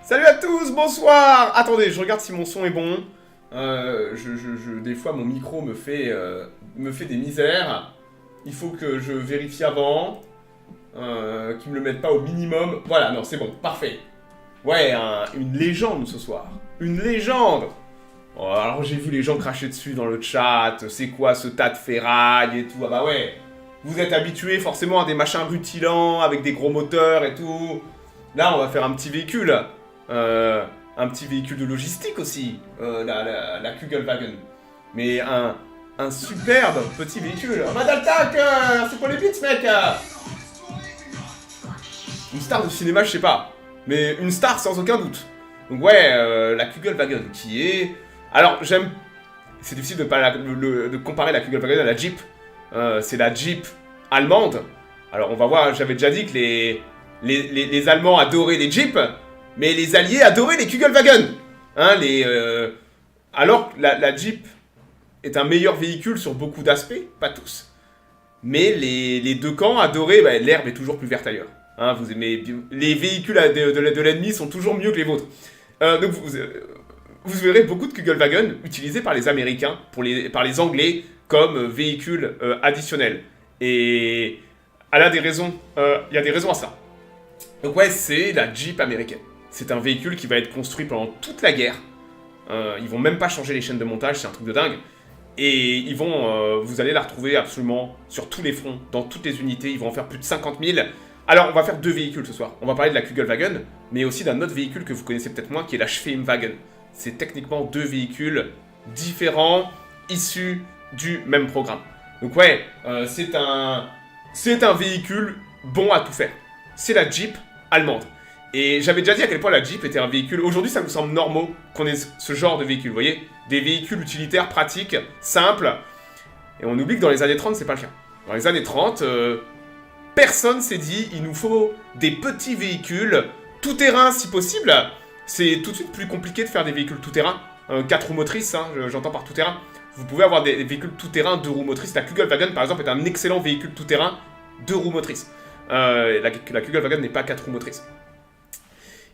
Salut à tous, bonsoir. Attendez, je regarde si mon son est bon. Des fois, mon micro me fait des misères. Il faut que je vérifie avant. Qu'ils me le mettent pas au minimum. Voilà, non, c'est bon, parfait. Ouais, une légende ce soir. Une légende. Oh, alors j'ai vu les gens cracher dessus dans le chat. C'est quoi ce tas de ferraille et tout. Ah bah ouais. Vous êtes habitués forcément à des machins rutilants avec des gros moteurs et tout. Là, on va faire un petit véhicule. Un petit véhicule de logistique aussi. La Kugelwagen. Mais un superbe petit véhicule. Oh, Madaltac, c'est pour les bits, mec. Une star de cinéma, je sais pas. Mais une star sans aucun doute. Donc ouais, la Kugelwagen qui est... Alors, j'aime... C'est difficile de comparer la Kugelwagen à la Jeep. C'est la Jeep allemande. Alors on va voir, j'avais déjà dit que les Allemands adoraient les Jeeps, mais les Alliés adoraient les Kugelwagen. Hein, alors la Jeep est un meilleur véhicule sur beaucoup d'aspects, pas tous. Mais les deux camps adoraient, bah, l'herbe est toujours plus verte ailleurs. Hein, vous aimez, les véhicules de l'ennemi sont toujours mieux que les vôtres. Donc vous verrez beaucoup de Kugelwagen utilisés par les Américains, par les Anglais, comme véhicule additionnel. Et elle a des raisons, il y a des raisons à ça. Donc ouais, c'est la Jeep américaine. C'est un véhicule qui va être construit pendant toute la guerre. Ils vont même pas changer les chaînes de montage, c'est un truc de dingue. Et vous allez la retrouver absolument sur tous les fronts, dans toutes les unités. Ils vont en faire plus de 50 000. Alors, on va faire deux véhicules ce soir. On va parler de la Kugelwagen, mais aussi d'un autre véhicule que vous connaissez peut-être moins, qui est la Schwemmwagen. C'est techniquement deux véhicules différents, issus du même programme. Donc ouais, c'est un véhicule bon à tout faire. C'est la Jeep allemande. Et j'avais déjà dit à quel point la Jeep était un véhicule... Aujourd'hui, ça nous semble normal qu'on ait ce genre de véhicule, vous voyez? Des véhicules utilitaires, pratiques, simples. Et on oublie que dans les années 30, c'est pas le cas. Dans les années 30, personne s'est dit, il nous faut des petits véhicules, tout-terrain si possible. C'est tout de suite plus compliqué de faire des véhicules tout-terrain. 4 roues motrices, hein, j'entends par tout-terrain. Vous pouvez avoir des véhicules tout-terrain, 2 roues motrices. La Kugelwagen, par exemple, est un excellent véhicule tout-terrain, 2 roues motrices. La Kugelwagen n'est pas 4 roues motrices.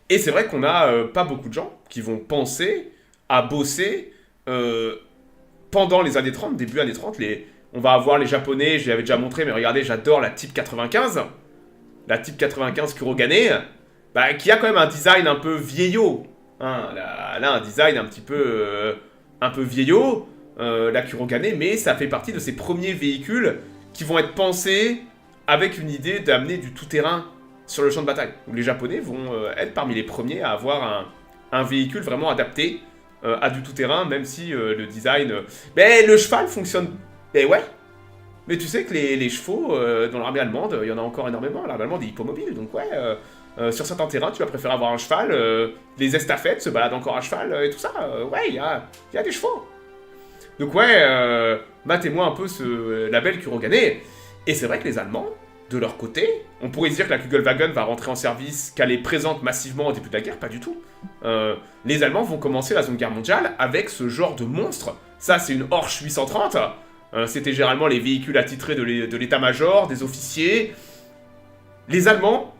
Et c'est vrai qu'on a pas beaucoup de gens qui vont penser à bosser pendant les années 30, début années 30. On va avoir les Japonais, je l'avais déjà montré, mais regardez, j'adore la Type 95. La Type 95 Kurogane, bah, qui a quand même un design un peu vieillot. Hein, là, un design un petit peu vieillot. La Kurogane, mais ça fait partie de ces premiers véhicules qui vont être pensés avec une idée d'amener du tout-terrain sur le champ de bataille. Donc les Japonais vont être parmi les premiers à avoir un véhicule vraiment adapté à du tout-terrain, même si le design... Mais le cheval fonctionne... Eh ouais. Mais tu sais que les chevaux, dans l'armée allemande, il y en a encore énormément. L'armée allemande est hippomobile, donc ouais... sur certains terrains, tu vas préférer avoir un cheval. Les estafettes se baladent encore à cheval et tout ça. Ouais, il y a des chevaux. Donc ouais, matez-moi un peu ce label Kurogane. Et c'est vrai que les Allemands, de leur côté, on pourrait se dire que la Kugelwagen va rentrer en service, qu'elle est présente massivement au début de la guerre, pas du tout. Les Allemands vont commencer la Seconde Guerre mondiale avec ce genre de monstre. Ça, c'est une Horch 830. C'était généralement les véhicules attitrés de l'état-major, des officiers. Les Allemands,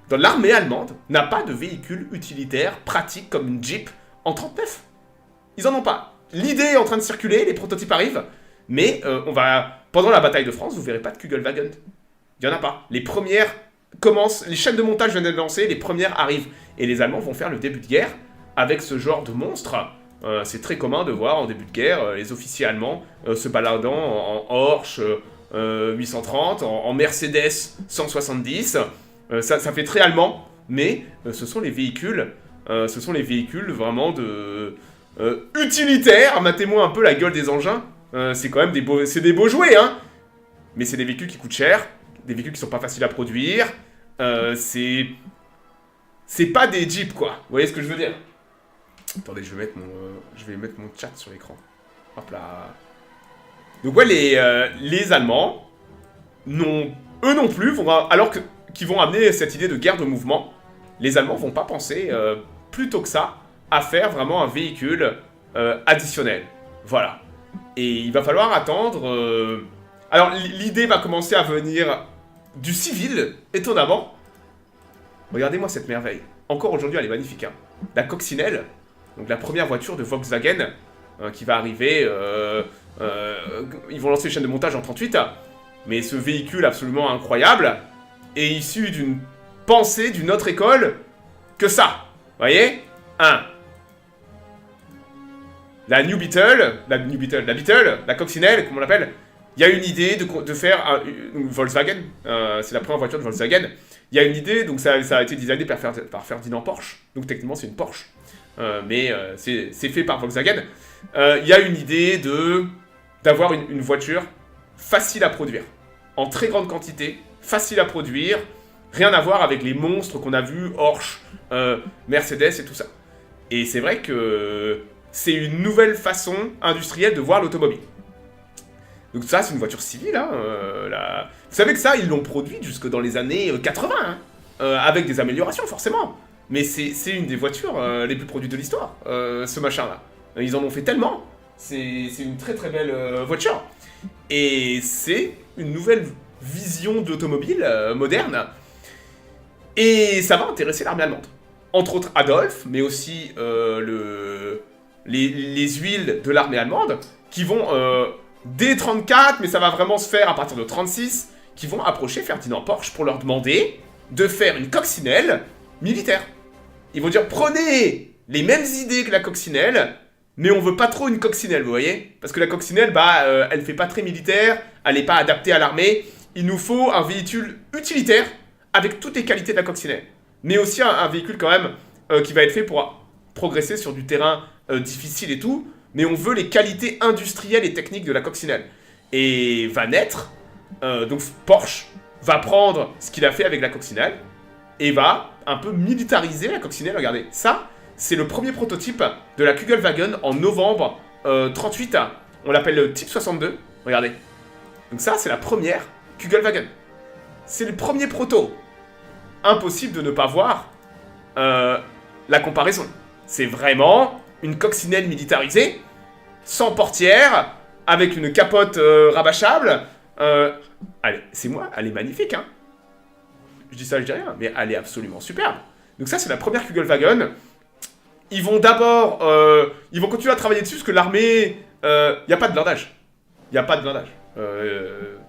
dans l'armée allemande, n'a pas de véhicule utilitaire pratique comme une Jeep en 39. Ils en ont pas. L'idée est en train de circuler, les prototypes arrivent, mais pendant la bataille de France, vous verrez pas de Kugelwagen. Il y en a pas. Les premières commencent, les chaînes de montage viennent d'être lancées, les premières arrivent. Et les Allemands vont faire le début de guerre avec ce genre de monstre. C'est très commun de voir en début de guerre les officiers allemands se baladant en Horch 830, en Mercedes 170. Ça fait très allemand, mais ce sont les véhicules vraiment utilitaires. Matez-moi un peu la gueule des engins. C'est quand même des beaux jouets, hein. Mais c'est des véhicules qui coûtent cher, des véhicules qui sont pas faciles à produire. C'est pas des Jeeps, quoi. Vous voyez ce que je veux dire? Attendez, je vais mettre mon chat sur l'écran. Hop là. Donc ouais, les Allemands, eux non plus, qu'ils vont amener cette idée de guerre de mouvement, les Allemands vont pas penser, plutôt que ça, à faire vraiment un véhicule additionnel. Voilà. Et il va falloir attendre... Alors, l'idée va commencer à venir du civil, étonnamment. Regardez-moi cette merveille. encore aujourd'hui, elle est magnifique. Hein. La coccinelle, donc la première voiture de Volkswagen qui va arriver. Ils vont lancer les chaînes de montage en 38. Mais ce véhicule absolument incroyable est issu d'une pensée d'une autre école que ça. Vous voyez? La Beetle, la coccinelle, comme on l'appelle, il y a une idée de faire Volkswagen, c'est la première voiture de Volkswagen. Il y a une idée, donc ça a été designé par Ferdinand Porsche, donc techniquement c'est une Porsche, mais c'est fait par Volkswagen. Il y a une idée d'avoir une voiture facile à produire, en très grande quantité, facile à produire, rien à voir avec les monstres qu'on a vus, Porsche, Mercedes et tout ça. Et c'est vrai que c'est une nouvelle façon industrielle de voir l'automobile. Donc ça, c'est une voiture civile. Hein, Vous savez que ça, ils l'ont produite jusque dans les années 80, hein, avec des améliorations, forcément. Mais c'est une des voitures les plus produites de l'histoire, ce machin-là. Ils en ont fait tellement. C'est une très très belle voiture. Et c'est une nouvelle vision d'automobile moderne. Et ça va intéresser l'armée allemande. Entre autres Adolf, mais aussi les huiles de l'armée allemande, qui vont, dès 34, mais ça va vraiment se faire à partir de 36, qui vont approcher Ferdinand Porsche pour leur demander de faire une coccinelle militaire. Ils vont dire, prenez les mêmes idées que la coccinelle, mais on veut pas trop une coccinelle, vous voyez? Parce que la coccinelle, elle fait pas très militaire, elle est pas adaptée à l'armée, il nous faut un véhicule utilitaire, avec toutes les qualités de la coccinelle. Mais aussi un véhicule quand même qui va être fait pour progresser sur du terrain difficile et tout, mais on veut les qualités industrielles et techniques de la coccinelle. Et va naître, donc Porsche va prendre ce qu'il a fait avec la coccinelle, et va un peu militariser la coccinelle. Regardez, ça, c'est le premier prototype de la Kugelwagen en novembre 38. On l'appelle le Type 62, regardez. Donc ça, c'est la première Kugelwagen. C'est le premier proto. Impossible de ne pas voir la comparaison. C'est vraiment une coccinelle militarisée, sans portière, avec une capote rabâchable. Allez, c'est moi, elle est magnifique, hein. Je dis ça, je dis rien, mais elle est absolument superbe. Donc ça, c'est la première Kugelwagen. Ils vont d'abord... ils vont continuer à travailler dessus, parce que l'armée... Il n'y a pas de blindage. Il n'y a pas de blindage. Le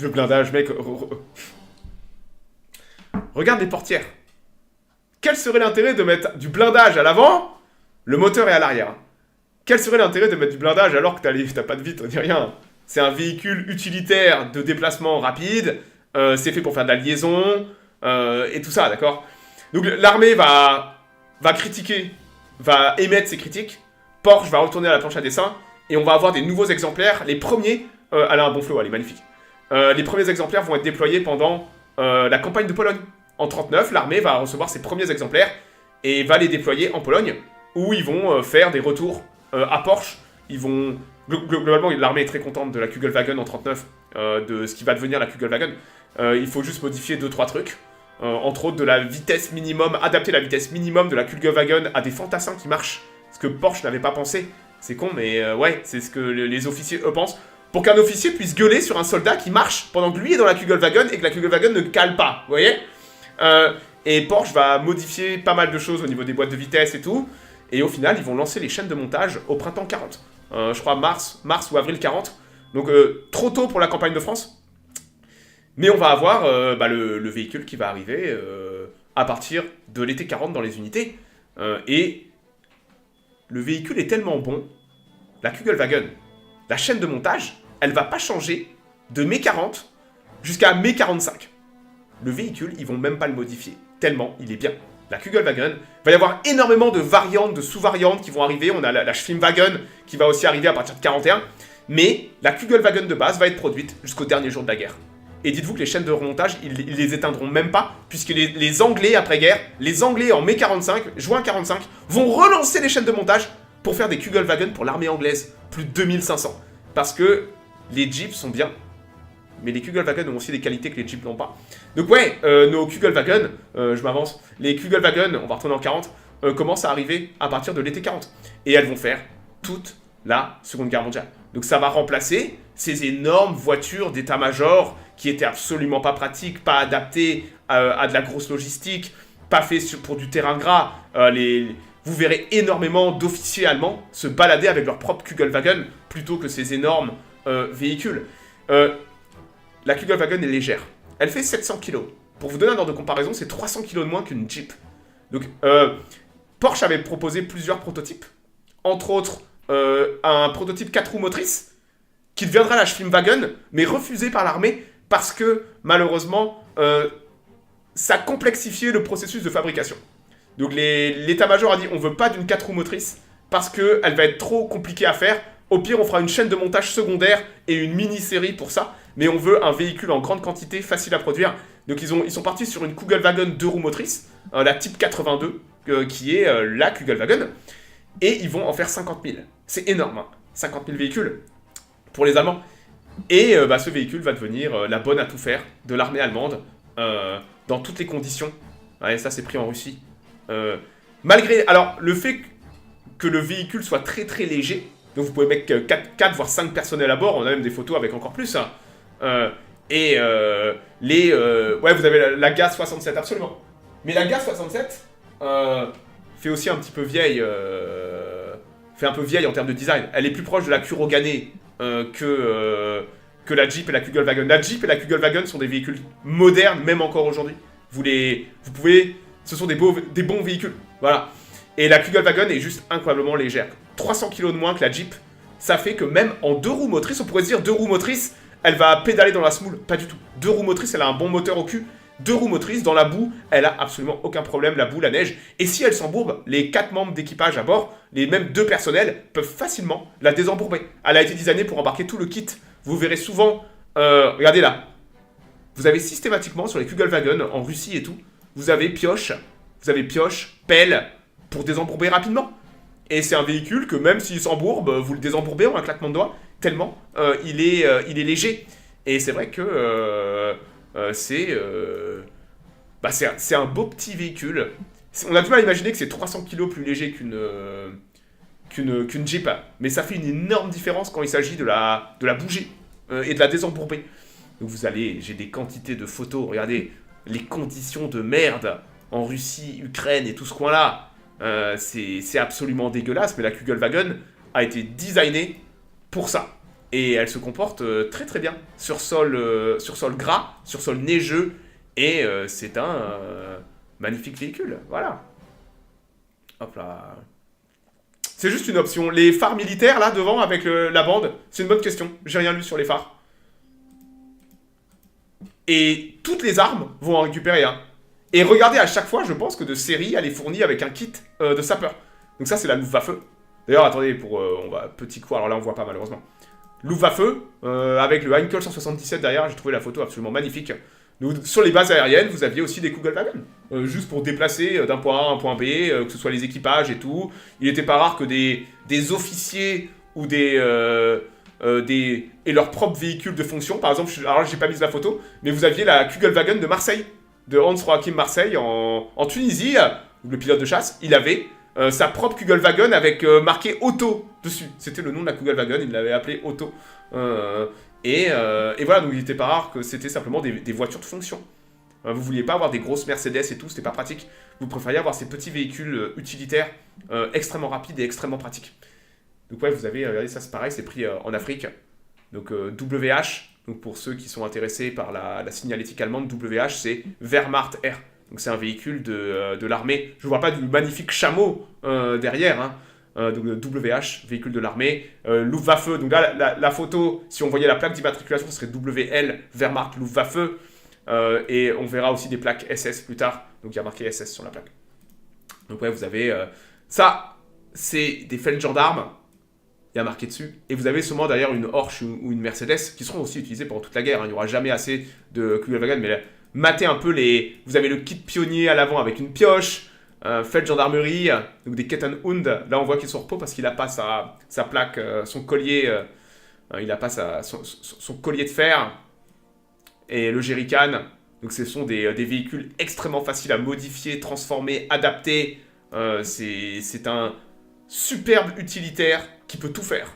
blindage, mec... Regarde les portières. Quel serait l'intérêt de mettre du blindage à l'avant? Le moteur est à l'arrière. Quel serait l'intérêt de mettre du blindage alors que t'as pas de vitre ni rien? C'est un véhicule utilitaire de déplacement rapide. C'est fait pour faire de la liaison. Et tout ça, d'accord? Donc l'armée va critiquer, va émettre ses critiques. Porsche va retourner à la planche à dessin. Et on va avoir des nouveaux exemplaires. Les premiers... elle a un bon flow, elle est magnifique. Les premiers exemplaires vont être déployés pendant la campagne de Pologne. En 39, l'armée va recevoir ses premiers exemplaires et va les déployer en Pologne, où ils vont faire des retours à Porsche. Ils vont... Globalement, l'armée est très contente de la Kugelwagen en 39, de ce qui va devenir la Kugelwagen. Il faut juste modifier 2-3 trucs. Entre autres, de la vitesse minimum, adapter la vitesse minimum de la Kugelwagen à des fantassins qui marchent. Ce que Porsche n'avait pas pensé. C'est con, mais ouais, c'est ce que les officiers, eux, pensent. Pour qu'un officier puisse gueuler sur un soldat qui marche pendant que lui est dans la Kugelwagen et que la Kugelwagen ne cale pas, vous voyez? Et Porsche va modifier pas mal de choses au niveau des boîtes de vitesse et tout. Et au final, ils vont lancer les chaînes de montage au printemps 40. Je crois mars ou avril 40. Donc trop tôt pour la campagne de France. Mais on va avoir le véhicule qui va arriver à partir de l'été 40 dans les unités. Et le véhicule est tellement bon, la Kugelwagen, la chaîne de montage, elle va pas changer de mai 40 jusqu'à mai 45. Le véhicule, ils vont même pas le modifier, tellement il est bien. La Kugelwagen, il va y avoir énormément de variantes, de sous-variantes qui vont arriver. On a la Schwimmwagen qui va aussi arriver à partir de 41. Mais la Kugelwagen de base va être produite jusqu'au dernier jour de la guerre. Et dites-vous que les chaînes de remontage, ils les éteindront même pas, puisque les Anglais après-guerre, les Anglais en mai 45, juin 45, vont relancer les chaînes de montage pour faire des Kugelwagen pour l'armée anglaise. Plus de 2500. Parce que les Jeeps sont bien. Mais les Kugelwagen ont aussi des qualités que les Jeeps n'ont pas. Donc ouais, nos Kugelwagen, je m'avance, les Kugelwagen, on va retourner en 40, commencent à arriver à partir de l'été 40. Et elles vont faire toute la Seconde Guerre mondiale. Donc ça va remplacer ces énormes voitures d'état-major qui étaient absolument pas pratiques, pas adaptées à de la grosse logistique, pas fait pour du terrain gras. Vous verrez énormément d'officiers allemands se balader avec leur propre Kugelwagen plutôt que ces énormes véhicules. La Kugelwagen est légère. Elle fait 700 kg. Pour vous donner un ordre de comparaison, c'est 300 kg de moins qu'une Jeep. Donc, Porsche avait proposé plusieurs prototypes. Entre autres, un prototype 4 roues motrices qui deviendra la Schwimmwagen, mais refusé par l'armée parce que, malheureusement, ça complexifiait le processus de fabrication. Donc, l'état-major a dit on veut pas d'une 4 roues motrices parce qu'elle va être trop compliquée à faire. Au pire, on fera une chaîne de montage secondaire et une mini-série pour ça. Mais on veut un véhicule en grande quantité, facile à produire. Donc ils sont partis sur une Kugelwagen 2 roues motrices, la Type 82, qui est la Kugelwagen. Et ils vont en faire 50 000. C'est énorme, hein. 50 000 véhicules pour les Allemands. Et ce véhicule va devenir la bonne à tout faire de l'armée allemande, dans toutes les conditions. Ouais, ça, c'est pris en Russie. Malgré... Alors, le fait que le véhicule soit très très léger, donc vous pouvez mettre 4 voire 5 personnels à bord, on a même des photos avec encore plus, hein. Ouais, vous avez la Gaz 67, absolument. Mais la Gaz 67 fait aussi un petit peu vieille, fait un peu vieille en termes de design. Elle est plus proche de la Kurogane que la Jeep et la Kugelwagen. La Jeep et la Kugelwagen sont des véhicules modernes, même encore aujourd'hui. Ce sont des bons véhicules, voilà. Et la Kugelwagen est juste incroyablement légère. 300 kg de moins que la Jeep. Ça fait que même en 2 roues motrices, on pourrait se dire 2 roues motrices, elle va pédaler dans la semoule. Pas du tout. 2 roues motrices, elle a un bon moteur au cul. 2 roues motrices, dans la boue, elle a absolument aucun problème, la boue, la neige. Et si elle s'embourbe, les 4 membres d'équipage à bord, les mêmes 2 personnels, peuvent facilement la désembourber. Elle a été designée pour embarquer tout le kit. Vous verrez souvent, regardez là, vous avez systématiquement sur les Kugelwagen, en Russie et tout, vous avez pioche, pelle, pour désembourber rapidement. Et c'est un véhicule que même s'il s'embourbe, vous le désembourbez en un claquement de doigts, tellement il est léger. Et c'est vrai que c'est un beau petit véhicule. On a du mal à imaginer que c'est 300 kg plus léger qu'une Jeep, mais ça fait une énorme différence quand il s'agit de la bouger et de la désembourber. Donc j'ai des quantités de photos, regardez les conditions de merde en Russie, Ukraine et tout ce coin-là. C'est absolument dégueulasse, mais la Kugelwagen a été designée pour ça. Et elle se comporte très très bien sur sol gras, sur sol neigeux, et c'est un magnifique véhicule, voilà. Hop là. C'est juste une option. Les phares militaires là devant avec la bande, c'est une bonne question. J'ai rien lu sur les phares. Et toutes les armes vont en récupérer un. Et regardez, à chaque fois, je pense que de série, elle est fournie avec un kit de sapeur. Donc ça, c'est la Luftwaffe. D'ailleurs, attendez, petit coup, alors là, on voit pas malheureusement. Luftwaffe, avec le Heinkel 177 derrière, j'ai trouvé la photo absolument magnifique. Donc, sur les bases aériennes, vous aviez aussi des Kugelwagen. Juste pour déplacer d'un point A à un point B, que ce soit les équipages et tout. Il n'était pas rare que des officiers ou et leurs propres véhicules de fonction. Par exemple, alors j'ai pas mis la photo, mais vous aviez la Kugelwagen de Marseille, de Hans Joachim Marseille en Tunisie, le pilote de chasse. Il avait sa propre Kugelwagen avec marqué Auto dessus. C'était le nom de la Kugelwagen, il l'avait appelé Auto. Et voilà, donc il n'était pas rare que c'était simplement des voitures de fonction. Vous vouliez pas avoir des grosses Mercedes et tout, c'était pas pratique. Vous préfériez avoir ces petits véhicules utilitaires extrêmement rapides et extrêmement pratiques. Donc ouais, vous avez, regardez, ça c'est pareil, c'est pris en Afrique. Donc WH, donc pour ceux qui sont intéressés par la signalétique allemande, WH c'est Wehrmacht R. Donc c'est un véhicule de l'armée. Je ne vois pas du magnifique chameau derrière, hein. Donc WH, véhicule de l'armée. Luftwaffe, donc là la photo, si on voyait la plaque d'immatriculation, ce serait WL, Wehrmacht, Luftwaffe. Et on verra aussi des plaques SS plus tard. Donc il y a marqué SS sur la plaque. Donc ouais, vous avez... ça, c'est des feldgendarmes. Il y a marqué dessus. Et vous avez sûrement derrière une Porsche ou une Mercedes qui seront aussi utilisées pendant toute la guerre. Hein. Il n'y aura jamais assez de Kugelwagen. Mais là, matez un peu les... Vous avez le kit pionnier à l'avant avec une pioche. Feldgendarmerie. Donc des Kettenhund. Là, on voit qu'ils sont au repos parce qu'il n'a pas sa plaque, son collier. Il n'a pas son collier de fer. Et le jerrycan. Donc ce sont des véhicules extrêmement faciles à modifier, transformer, adapter. C'est un superbe utilitaire qui peut tout faire.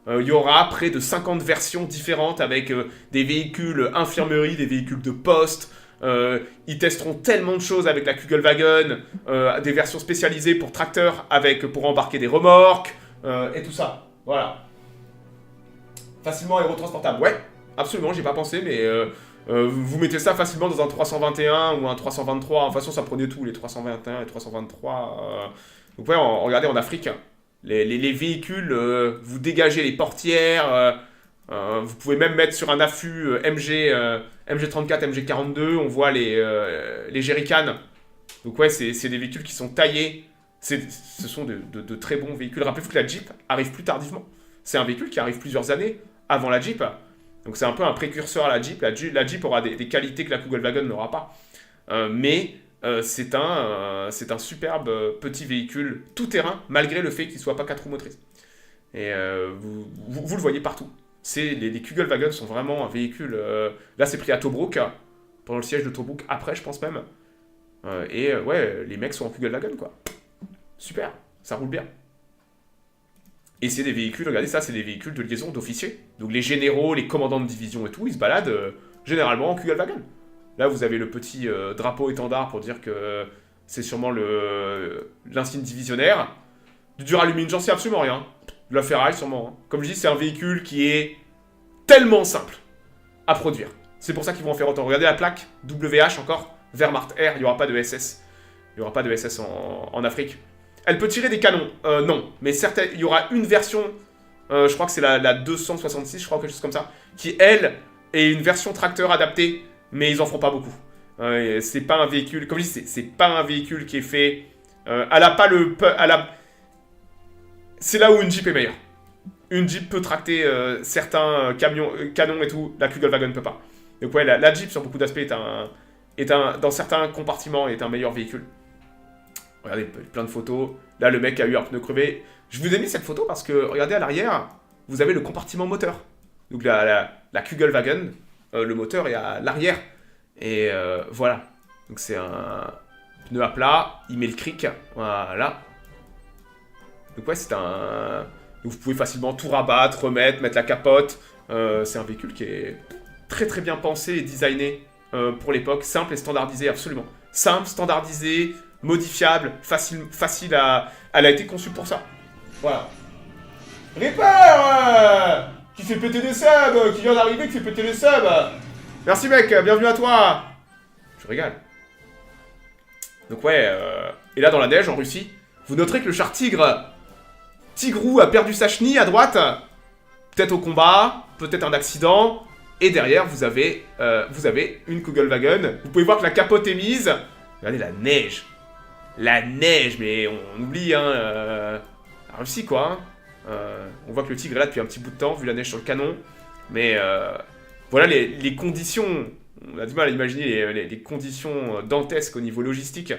Il y aura près de 50 versions différentes avec des véhicules infirmerie, des véhicules de poste, Ils testeront tellement de choses avec la Kugelwagen, des versions spécialisées pour tracteurs pour embarquer des remorques, et tout ça. Voilà. Facilement aérotransportable. Ouais, absolument, j'y ai pas pensé, mais vous mettez ça facilement dans un 321 ou un 323. De toute façon, ça prenait tout, les 321 et 323. Donc ouais, regardez en Afrique, les véhicules, vous dégagez les portières, vous pouvez même mettre sur un affût MG34, MG42, on voit les jerrycans. Donc ouais, c'est des véhicules qui sont taillés. Ce sont de très bons véhicules. Rappelez-vous que la Jeep arrive plus tardivement. C'est un véhicule qui arrive plusieurs années avant la Jeep. Donc c'est un peu un précurseur à la Jeep. La Jeep aura des qualités que la Kugelwagen n'aura pas. Mais c'est un superbe petit véhicule tout-terrain, malgré le fait qu'il ne soit pas 4 roues motrices. Et vous le voyez partout. Les Kugelwagen sont vraiment un véhicule... là, c'est pris à Tobruk, pendant le siège de Tobruk, après, je pense même. Ouais, les mecs sont en Kugelwagen, quoi. Super, ça roule bien. Et c'est des véhicules, regardez ça, c'est des véhicules de liaison d'officiers. Donc les généraux, les commandants de division et tout, ils se baladent généralement en Kugelwagen. Là, vous avez le petit drapeau étendard pour dire que c'est sûrement l'insigne divisionnaire. Du Duralumin, j'en sais absolument rien. De la ferraille, sûrement. Hein. Comme je dis, c'est un véhicule qui est tellement simple à produire. C'est pour ça qu'ils vont en faire autant. Regardez la plaque, WH encore, Wehrmacht R, il n'y aura pas de SS. Il n'y aura pas de SS en Afrique. Elle peut tirer des canons, non. Mais il y aura une version, je crois que c'est la 266, je crois, quelque chose comme ça, qui, elle, est une version tracteur adaptée, mais ils en feront pas beaucoup. C'est pas un véhicule, comme je dis, c'est pas un véhicule qui est fait... elle a pas le... C'est là où une Jeep est meilleure. Une Jeep peut tracter certains canons et tout, la Kugelwagen ne peut pas. Donc ouais, la Jeep, sur beaucoup d'aspects, dans certains compartiments, est un meilleur véhicule. Regardez, plein de photos. Là, le mec a eu un pneu crevé. Je vous ai mis cette photo parce que, regardez, à l'arrière, vous avez le compartiment moteur. Donc la Kugelwagen, le moteur est à l'arrière. Et voilà. Donc c'est un pneu à plat. Il met le cric. Voilà. Donc ouais, c'est un... Donc vous pouvez facilement tout rabattre, mettre la capote. C'est un véhicule qui est très très bien pensé et designé pour l'époque. Simple et standardisé, absolument. Simple, standardisé... modifiable, facile à... Elle a été conçue pour ça. Voilà. Reaper qui fait péter des subs, qui vient d'arriver, qui fait péter les subs. Merci mec, bienvenue à toi. Je régale. Donc ouais, et là dans la neige en Russie, vous noterez que le char Tigrou a perdu sa chenille à droite. Peut-être au combat, peut-être un accident. Et derrière, vous avez une Kugelwagen. Vous pouvez voir que la capote est mise. Regardez la neige. La neige, mais on oublie, hein, la Russie, quoi. Hein. On voit que le tigre est là depuis un petit bout de temps, vu la neige sur le canon. Mais voilà les conditions. On a du mal à imaginer les conditions dantesques au niveau logistique.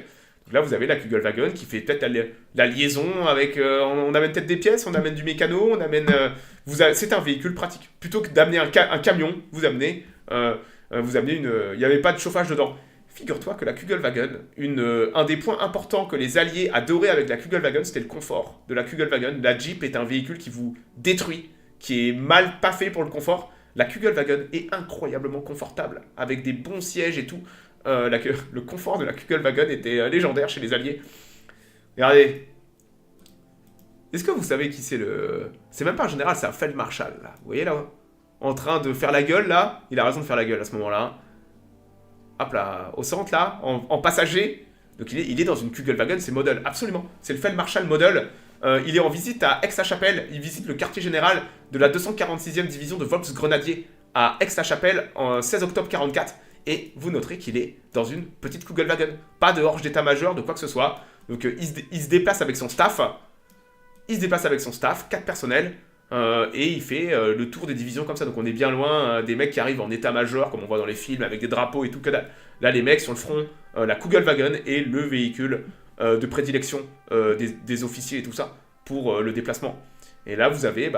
Donc là, vous avez la Kugelwagen qui fait peut-être la liaison avec... on amène peut-être des pièces, on amène du mécano, on amène... c'est un véhicule pratique. Plutôt que d'amener un camion, vous amenez une... Il n'y avait pas de chauffage dedans. Figure-toi que la Kugelwagen, un des points importants que les Alliés adoraient avec la Kugelwagen, c'était le confort de la Kugelwagen. La Jeep est un véhicule qui vous détruit, qui est mal pas fait pour le confort. La Kugelwagen est incroyablement confortable, avec des bons sièges et tout. Le confort de la Kugelwagen était légendaire chez les Alliés. Regardez. Est-ce que vous savez qui c'est le... C'est même pas un général, c'est un Feldmarschall, là. Vous voyez, là, en train de faire la gueule, là. Il a raison de faire la gueule à ce moment-là. Hop là, au centre là, en passager. Donc il est dans une Kugelwagen, c'est Model, absolument. C'est le Feldmarschall Model. Il est en visite à Aix-la-Chapelle. Il visite le quartier général de la 246e division de Volksgrenadier à Aix-la-Chapelle en 16 octobre 44. Et vous noterez qu'il est dans une petite Kugelwagen. Pas de horge d'état-major, de quoi que ce soit. Donc il se déplace avec son staff. 4 personnels. Et il fait le tour des divisions comme ça. Donc on est bien loin des mecs qui arrivent en état-major, comme on voit dans les films, avec des drapeaux et tout que dalle. Là, les mecs sur le front, la Kugelwagen est le véhicule de prédilection des officiers et tout ça pour le déplacement. Et là, vous avez,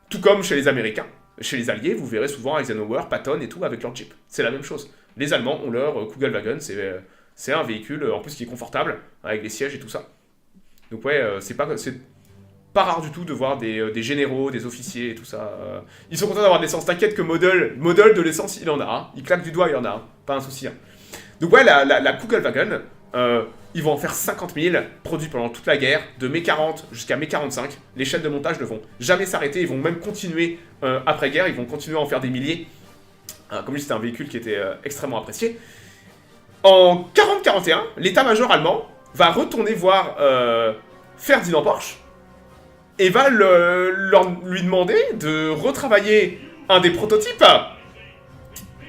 tout comme chez les Américains, chez les Alliés, vous verrez souvent Eisenhower, Patton et tout avec leur Jeep. C'est la même chose. Les Allemands ont leur Kugelwagen, c'est un véhicule en plus qui est confortable, avec les sièges et tout ça. Donc ouais, c'est pas rare du tout de voir des généraux, des officiers et tout ça. Ils sont contents d'avoir de l'essence. T'inquiète que Model de l'essence, il en a. Hein. Il claque du doigt, il en a. Hein. Pas un souci. Hein. Donc ouais, la Kugelwagen, ils vont en faire 50 000, produits pendant toute la guerre, de mai 40 jusqu'à mai 45. Les chaînes de montage ne vont jamais s'arrêter, ils vont même continuer après-guerre, ils vont continuer à en faire des milliers. Comme dit, c'était un véhicule qui était extrêmement apprécié. En 40-41, l'état-major allemand va retourner voir Ferdinand Porsche et va lui demander de retravailler un des prototypes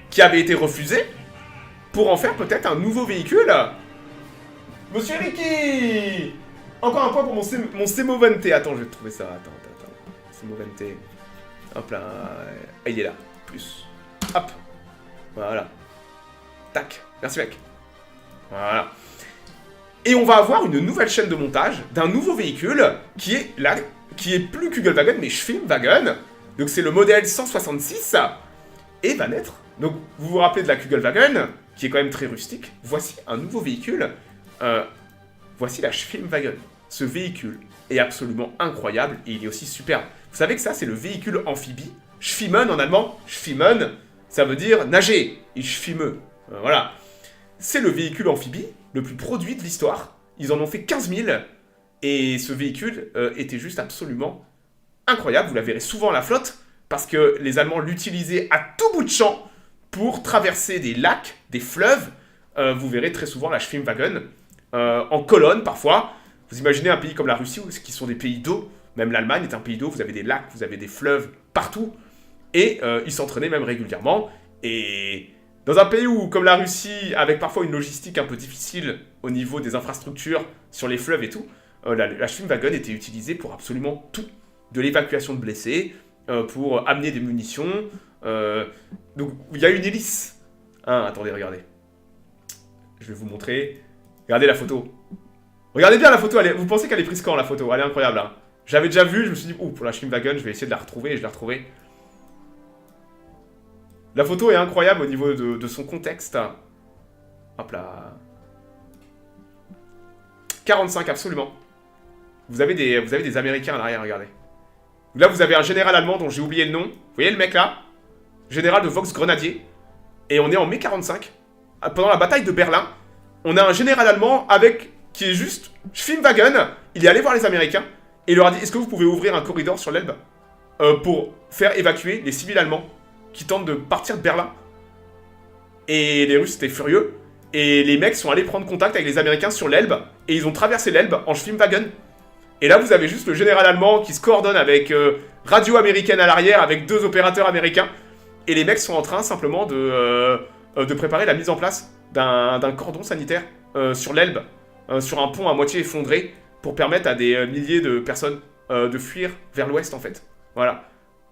qui avait été refusé pour en faire peut-être un nouveau véhicule. Monsieur Ricky, encore un point pour mon Semovente. Attends, je vais trouver ça. Attends. Semovente. Hop là. Ah, il est là. Plus. Hop. Voilà. Tac. Merci mec. Voilà. Et on va avoir une nouvelle chaîne de montage d'un nouveau véhicule qui est là, qui est plus Kugelwagen mais Schwimmwagen. Donc c'est le modèle 166 et va naître. Donc vous vous rappelez de la Kugelwagen qui est quand même très rustique. Voici un nouveau véhicule. Voici la Schwimmwagen. Ce véhicule est absolument incroyable et il est aussi superbe. Vous savez que ça c'est le véhicule amphibie. Schwimmen en allemand. Schwimmen, ça veut dire nager. Ich schwimme. Voilà. C'est le véhicule amphibie le plus produit de l'histoire. Ils en ont fait 15 000. Et ce véhicule était juste absolument incroyable. Vous la verrez souvent à la flotte. Parce que les Allemands l'utilisaient à tout bout de champ pour traverser des lacs, des fleuves. Vous verrez très souvent la Schwimmwagen. En colonne parfois. Vous imaginez un pays comme la Russie, qui sont des pays d'eau. Même l'Allemagne est un pays d'eau. Vous avez des lacs, vous avez des fleuves partout. Et ils s'entraînaient même régulièrement. Et dans un pays où, comme la Russie, avec parfois une logistique un peu difficile au niveau des infrastructures sur les fleuves et tout, la Schwimmwagen était utilisée pour absolument tout. De l'évacuation de blessés, pour amener des munitions. Donc il y a une hélice. Attendez, regardez. Je vais vous montrer. Regardez la photo. Regardez bien la photo. Vous pensez qu'elle est prise quand la photo? Elle est incroyable. Hein. J'avais déjà vu, je me suis dit, pour la Schwimmwagen, je vais essayer de la retrouver et je l'ai retrouvée. La photo est incroyable au niveau de son contexte. Hop là. 45, absolument. Vous avez des Américains à l'arrière, regardez. Là, vous avez un général allemand dont j'ai oublié le nom. Vous voyez le mec là? Général de Volksgrenadier. Et on est en mai 45. Pendant la bataille de Berlin, on a un général allemand qui est juste Schwimmwagen. Il est allé voir les Américains et il leur a dit, est-ce que vous pouvez ouvrir un corridor sur l'Elbe pour faire évacuer les civils allemands qui tentent de partir de Berlin. Et les Russes étaient furieux. Et les mecs sont allés prendre contact avec les Américains sur l'Elbe. Et ils ont traversé l'Elbe en Schwimmwagen. Et là, vous avez juste le général allemand qui se coordonne avec radio américaine à l'arrière, avec 2 opérateurs américains. Et les mecs sont en train simplement de préparer la mise en place d'un cordon sanitaire sur l'Elbe, sur un pont à moitié effondré, pour permettre à des milliers de personnes de fuir vers l'ouest, en fait. Voilà.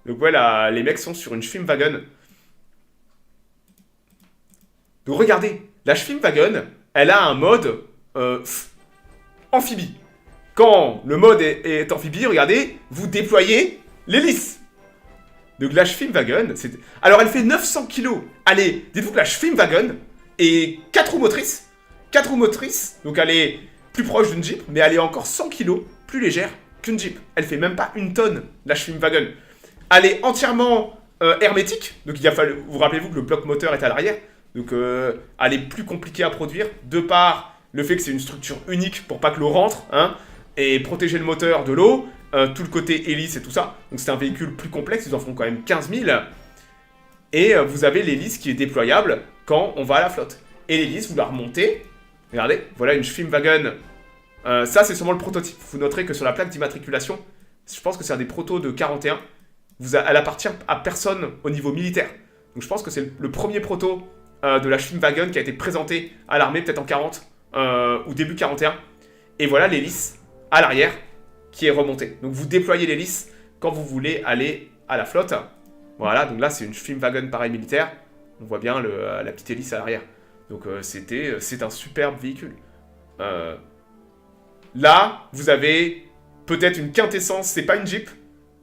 Donc ouais, là, les mecs sont sur une Schwimmwagen. Donc regardez, la Schwimmwagen, elle a un mode amphibie. Quand le mode est amphibie, regardez, vous déployez l'hélice. Donc la Schwimmwagen, c'est... Alors elle fait 900 kg. Allez, dites-vous que la Schwimmwagen est 4 roues motrices. 4 roues motrices, donc elle est plus proche d'une Jeep, mais elle est encore 100 kg plus légère qu'une Jeep. Elle fait même pas 1 tonne, la Schwimmwagen. Elle est entièrement hermétique, donc il a fallu... Vous rappelez-vous que le bloc moteur est à l'arrière, donc elle est plus compliquée à produire, de par le fait que c'est une structure unique pour pas que l'eau rentre, hein, et protéger le moteur de l'eau, tout le côté hélice et tout ça. Donc c'est un véhicule plus complexe, ils en font quand même 15 000. Et vous avez l'hélice qui est déployable quand on va à la flotte. Et l'hélice, vous la remontez. Regardez, voilà une Schwimmwagen. Ça, c'est seulement le prototype. Vous noterez que sur la plaque d'immatriculation, je pense que c'est un des protos de 41. Elle appartient à personne au niveau militaire. Donc je pense que c'est le premier proto de la Schwimmwagen qui a été présenté à l'armée, peut-être en 40 ou début 41. Et voilà l'hélice à l'arrière qui est remontée. Donc vous déployez l'hélice quand vous voulez aller à la flotte. Voilà, donc là c'est une Schwimmwagen pareil militaire. On voit bien la petite hélice à l'arrière. Donc c'est un superbe véhicule. Là, vous avez peut-être une quintessence, c'est pas une Jeep,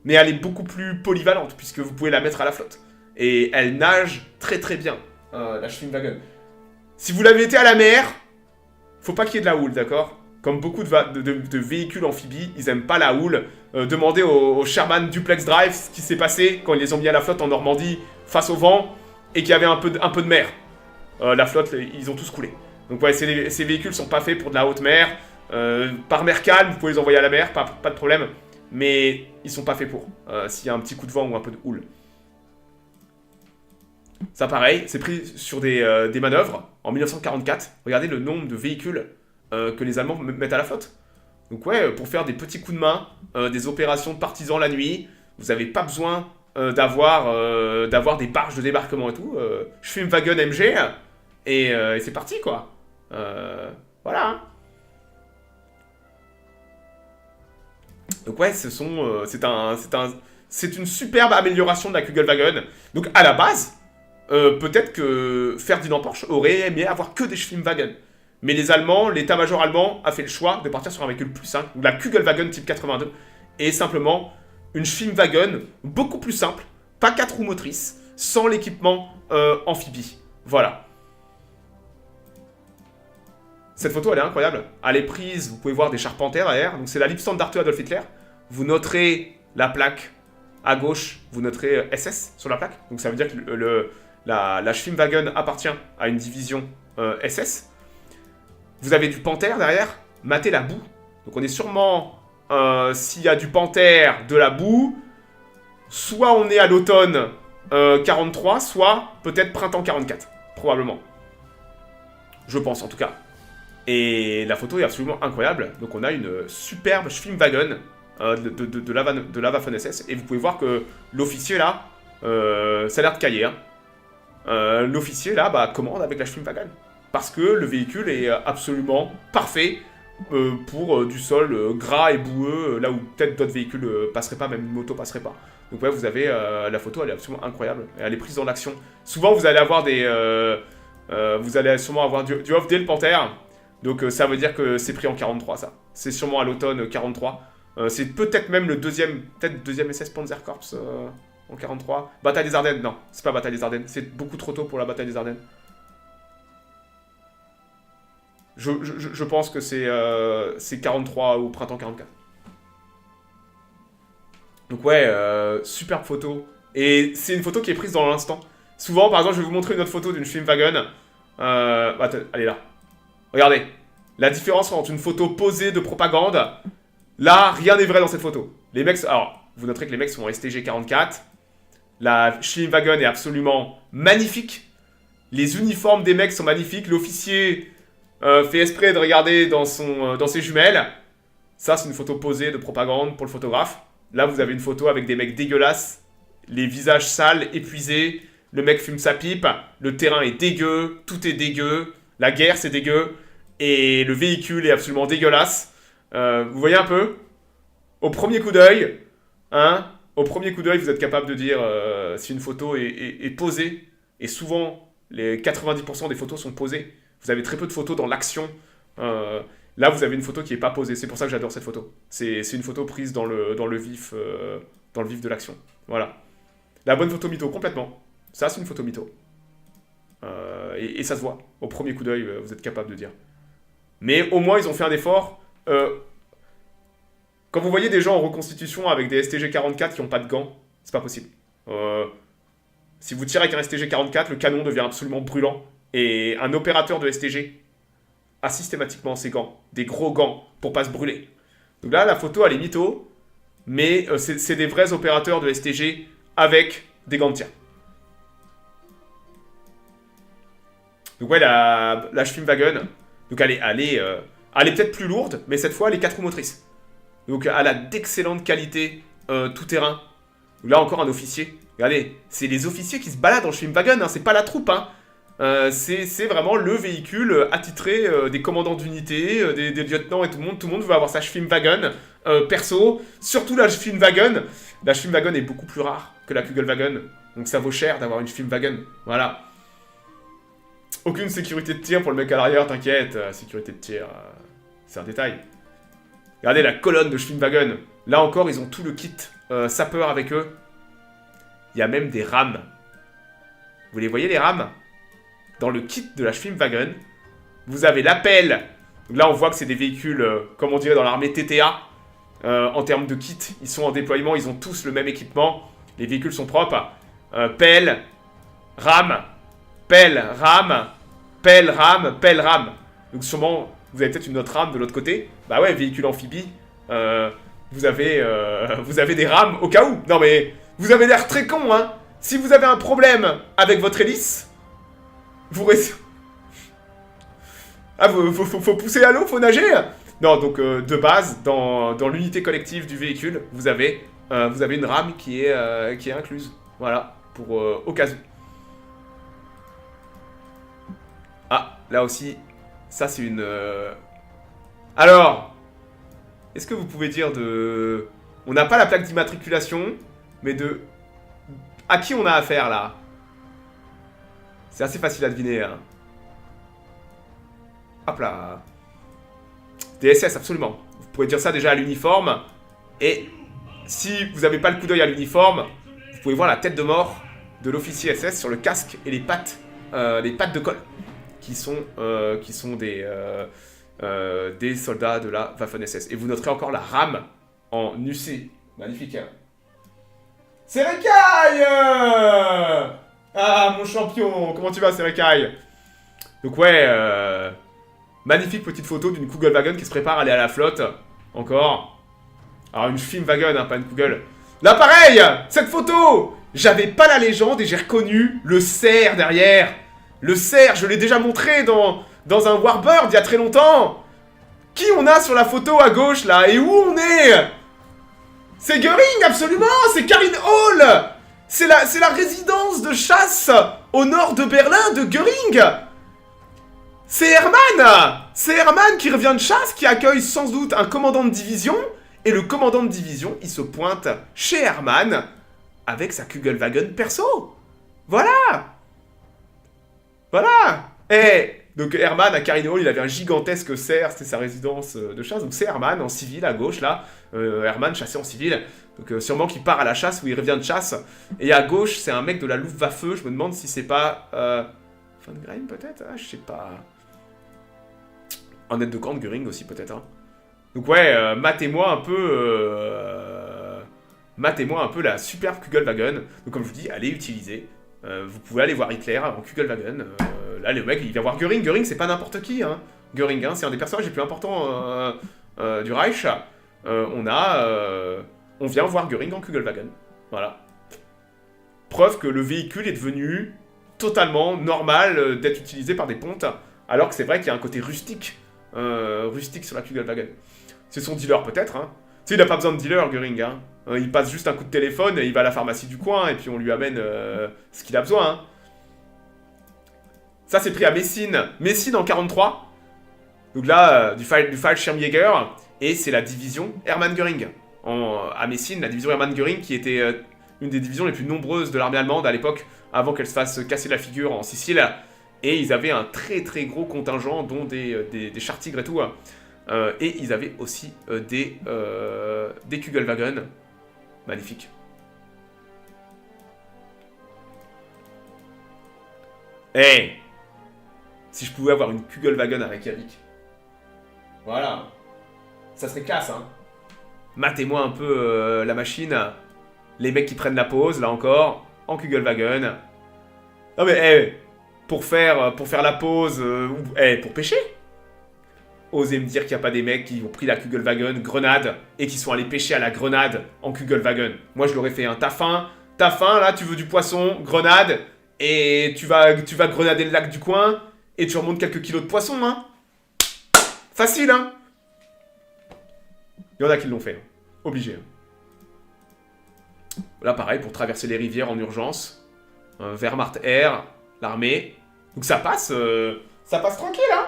mais elle est beaucoup plus polyvalente puisque vous pouvez la mettre à la flotte. Et elle nage très très bien, la Schwimmwagen. Si vous l'avez été à la mer, faut pas qu'il y ait de la houle, d'accord? Comme beaucoup de véhicules amphibies, ils aiment pas la houle. Demandez au Sherman Duplex Drive ce qui s'est passé quand ils les ont mis à la flotte en Normandie face au vent et qu'il y avait un peu de mer. la flotte, ils ont tous coulé. Donc ouais, ces véhicules sont pas faits pour de la haute mer. Par mer calme, vous pouvez les envoyer à la mer, pas de problème. Mais ils sont pas faits pour, s'il y a un petit coup de vent ou un peu de houle. Ça pareil, c'est pris sur des manœuvres en 1944. Regardez le nombre de véhicules que les Allemands mettent à la flotte. Donc ouais, pour faire des petits coups de main, des opérations de partisans la nuit, vous n'avez pas besoin d'avoir des barges de débarquement et tout. Je fais une wagon MG et c'est parti quoi. Voilà. Donc ouais, c'est une superbe amélioration de la Kugelwagen. Donc à la base, peut-être que Ferdinand Porsche aurait aimé avoir que des Schwimmwagen. Mais les Allemands, l'état-major allemand a fait le choix de partir sur un véhicule plus simple, la Kugelwagen type 82, et simplement une Schwimmwagen beaucoup plus simple, pas 4 roues motrices, sans l'équipement amphibie. Voilà. Cette photo, elle est incroyable. Elle est prise, vous pouvez voir des charpentiers derrière. Donc c'est la Liebstand d'Arthur Adolf Hitler. Vous noterez la plaque à gauche, vous noterez SS sur la plaque. Donc ça veut dire que la Schwimmwagen appartient à une division SS. Vous avez du Panther derrière, matez la boue. Donc on est sûrement, s'il y a du Panther, de la boue, soit on est à l'automne 43, soit peut-être printemps 44, probablement. Je pense en tout cas. Et la photo est absolument incroyable. Donc on a une superbe Schwimmwagen de la Waffen-SS. Et vous pouvez voir que l'officier là, ça a l'air de cailler. Hein. L'officier là, commande avec la Schwimmwagen. Parce que le véhicule est absolument parfait pour du sol gras et boueux, là où peut-être d'autres véhicules passeraient pas, même une moto passerait pas. Donc ouais, vous avez la photo, elle est absolument incroyable. Elle est prise dans l'action. Souvent, vous allez avoir vous allez sûrement avoir du off-day le Panther. Donc ça veut dire que c'est pris en 43, ça. C'est sûrement à l'automne 43. C'est peut-être même le deuxième SS Panzerkorps en 43. Bataille des Ardennes, non, c'est pas Bataille des Ardennes. C'est beaucoup trop tôt pour la Bataille des Ardennes. Je pense que c'est 43 ou printemps 44. Donc ouais, superbe photo. Et c'est une photo qui est prise dans l'instant. Souvent, par exemple, je vais vous montrer une autre photo d'une Schwimmwagen. Elle est là. Regardez. La différence entre une photo posée de propagande. Là, rien n'est vrai dans cette photo. Les mecs... Alors, vous noterez que les mecs sont en STG 44. La Schwimmwagen est absolument magnifique. Les uniformes des mecs sont magnifiques. L'officier... fait esprit de regarder dans ses jumelles. Ça, c'est une photo posée de propagande pour le photographe. Là, vous avez une photo avec des mecs dégueulasses, les visages sales, épuisés. Le mec fume sa pipe, le terrain est dégueu, tout est dégueu, la guerre, c'est dégueu, et le véhicule est absolument dégueulasse. Vous voyez un peu? Au premier coup d'œil, au premier coup d'œil, vous êtes capable de dire si une photo est posée, et souvent, les 90% des photos sont posées. Vous avez très peu de photos dans l'action. Là, vous avez une photo qui n'est pas posée. C'est pour ça que j'adore cette photo. C'est une photo prise dans le vif de l'action. Voilà. La bonne photo mytho, complètement. Ça, c'est une photo mytho. Et ça se voit. Au premier coup d'œil, vous êtes capable de dire. Mais au moins, ils ont fait un effort. Quand vous voyez des gens en reconstitution avec des STG 44 qui n'ont pas de gants, c'est pas possible. Si vous tirez avec un STG 44, le canon devient absolument brûlant. Et un opérateur de STG a systématiquement ses gants, des gros gants, pour pas se brûler. Donc là, la photo, elle est mytho, mais c'est des vrais opérateurs de STG avec des gants de tir. Donc ouais, la Schwimmwagen, donc elle est peut-être plus lourde, mais cette fois, elle est 4 roues motrices. Donc elle a d'excellentes qualités tout-terrain. Là encore, un officier. Regardez, c'est les officiers qui se baladent en Schwimmwagen, c'est pas la troupe, c'est vraiment le véhicule attitré des commandants d'unité, des lieutenants et tout le monde veut avoir sa Schwimmwagen perso, surtout la Schwimmwagen. La Schwimmwagen est beaucoup plus rare que la Kugelwagen, donc ça vaut cher d'avoir une Schwimmwagen, voilà. Aucune sécurité de tir pour le mec à l'arrière, t'inquiète, sécurité de tir, c'est un détail. Regardez la colonne de Schwimmwagen, là encore ils ont tout le kit sapeur avec eux. Il y a même des rames. Vous les voyez les rames ? Dans le kit de la Schwimmwagen, vous avez la pelle. Donc là, on voit que c'est des véhicules, comme on dirait dans l'armée TTA. En termes de kit, ils sont en déploiement, ils ont tous le même équipement. Les véhicules sont propres. Pelle, rame, pelle, rame. Donc sûrement, vous avez peut-être une autre rame de l'autre côté. Bah ouais, véhicule amphibie. Vous avez des rames au cas où. Non mais, vous avez l'air très con, hein. Si vous avez un problème avec votre hélice, vous restez... Ah, faut pousser à l'eau, faut nager. Non, donc de base, dans l'unité collective du véhicule, vous avez une rame qui est incluse. Voilà, pour au cas où. Ah, là aussi, ça c'est une... Alors, est-ce que vous pouvez dire de... On n'a pas la plaque d'immatriculation, mais de... À qui on a affaire, là? C'est assez facile à deviner, hein. Hop là. DSS, absolument. Vous pouvez dire ça déjà à l'uniforme. Et si vous n'avez pas le coup d'œil à l'uniforme, vous pouvez voir la tête de mort de l'officier SS sur le casque et les pattes de colle, qui sont des soldats de la Waffen-SS. Et vous noterez encore la rame en UC. Magnifique, hein. Serekai! Ah, mon champion! Comment tu vas, Serekai? Donc ouais, magnifique petite photo d'une Kugelwagen qui se prépare à aller à la flotte. Encore. Alors une Schwimmwagen, hein, pas une Kugel. Là pareil, cette photo, j'avais pas la légende et j'ai reconnu le cerf derrière. Le cerf, je l'ai déjà montré dans un Warbird il y a très longtemps. Qui on a sur la photo à gauche là? Et où on est? C'est Göring, absolument. C'est Karin Hall. C'est la résidence de chasse au nord de Berlin de Göring. C'est Hermann. C'est Hermann qui revient de chasse, qui accueille sans doute un commandant de division. Et le commandant de division, il se pointe chez Hermann avec sa Kugelwagen perso. Voilà. Voilà. Et donc Hermann à Karin Hall, il avait un gigantesque cerf, c'était sa résidence de chasse. Donc c'est Hermann en civil à gauche là. Hermann chassé en civil. Donc sûrement qu'il part à la chasse ou il revient de chasse. Et à gauche, c'est un mec de la Luftwaffe. Je me demande si c'est pas... Von Greim peut-être, je sais pas. Un aide de camp de Göring aussi peut-être. Hein. Donc ouais, matez-moi un peu la superbe Kugelwagen. Donc comme je vous dis, allez utiliser. Vous pouvez aller voir Hitler en Kugelwagen. Là, le mec, il vient voir Göring. Göring, c'est pas n'importe qui. Hein. Göring, hein, c'est un des personnages les plus importants du Reich. On vient voir Göring en Kugelwagen. Voilà. Preuve que le véhicule est devenu totalement normal d'être utilisé par des pontes. Alors que c'est vrai qu'il y a un côté rustique. Rustique sur la Kugelwagen. C'est son dealer peut-être, hein. Tu sais, il n'a pas besoin de dealer, Göring, hein. Il passe juste un coup de téléphone, et il va à la pharmacie du coin, et puis on lui amène ce qu'il a besoin, hein. Ça, c'est pris à Messine. Messine en 43. Donc là, du Fallschirmjäger, et c'est la division Hermann Göring. À Messine, la division Hermann Göring, qui était une des divisions les plus nombreuses de l'armée allemande à l'époque, avant qu'elle se fasse casser la figure en Sicile. Et ils avaient un très très gros contingent, dont des chars tigres et tout. Et ils avaient aussi des Kugelwagen. Magnifique. Hey, si je pouvais avoir une Kugelwagen avec Reykjavik. Voilà. Ça serait classe, hein. Matez-moi un peu la machine. Les mecs qui prennent la pause, là encore, en Kugelwagen. Non mais, hey, pour faire la pause, pour pêcher. Osez me dire qu'il n'y a pas des mecs qui ont pris la Kugelwagen grenade et qui sont allés pêcher à la grenade en Kugelwagen. Moi, je l'aurais fait, hein. T'as faim, là, tu veux du poisson, grenade, et tu vas grenader le lac du coin, et tu remontes quelques kilos de poisson, hein. Facile, hein. Il y en a qui l'ont fait, hein. Obligé. Hein. Là, pareil, pour traverser les rivières en urgence. Wehrmacht Air, l'armée. Donc ça passe tranquille, hein.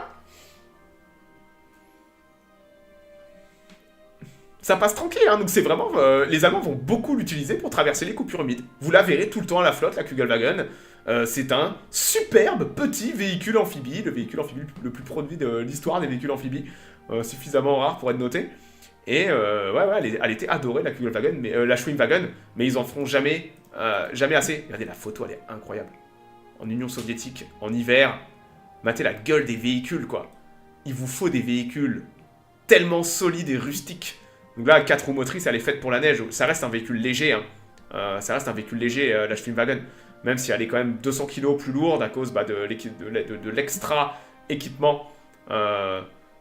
Ça passe tranquille, hein. Donc c'est vraiment... les Allemands vont beaucoup l'utiliser pour traverser les coupures humides. Vous la verrez tout le temps à la flotte, la Kugelwagen. C'est un superbe petit véhicule amphibie, le véhicule amphibie le plus produit de l'histoire des véhicules amphibies. Suffisamment rare pour être noté. Et ouais, elle était adorée, la Kugelwagen, mais, la Schwimmwagen, mais ils en feront jamais assez. Regardez, la photo, elle est incroyable. En Union soviétique, en hiver, matez la gueule des véhicules, quoi. Il vous faut des véhicules tellement solides et rustiques. Donc là, 4 roues motrices, elle est faite pour la neige. Ça reste un véhicule léger, hein. Ça reste un véhicule léger, la Schwimmwagen. même si elle est quand même 200 kg plus lourde à cause bah, de l'extra équipement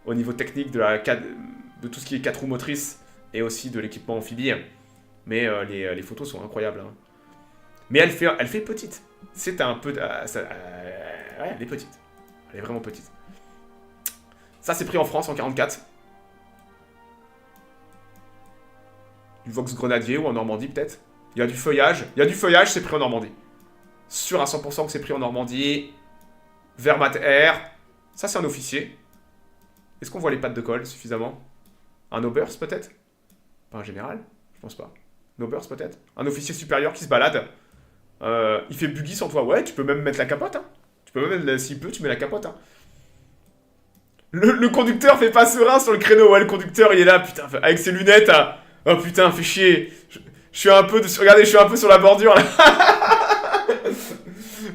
au niveau technique de tout ce qui est 4 roues motrices et aussi de l'équipement amphibie. Mais les photos sont incroyables. Hein. Mais elle fait petite. C'est un peu... ouais, elle est petite. Elle est vraiment petite. Ça, c'est pris en France en 44. Du Vox Grenadier ou en Normandie, peut-être. Il y a du feuillage. Il y a du feuillage, c'est pris en Normandie. Sûr à 100% que c'est pris en Normandie. Wehrmacht Air. Ça, c'est un officier. Est-ce qu'on voit les pattes de colle suffisamment? Un Oberst, peut-être? Pas un général? Je pense pas. Un Oberst, peut-être? Un officier supérieur qui se balade. Il fait buggy sans toi. Ouais, tu peux même mettre la capote. Hein. Tu peux même, s'il peut, tu mets la capote. Hein. Le conducteur fait pas serein sur le créneau. Ouais, le conducteur, il est là, putain, avec ses lunettes. Hein. Oh putain, fais chier. Je suis un peu... Regardez, je suis un peu sur la bordure, là.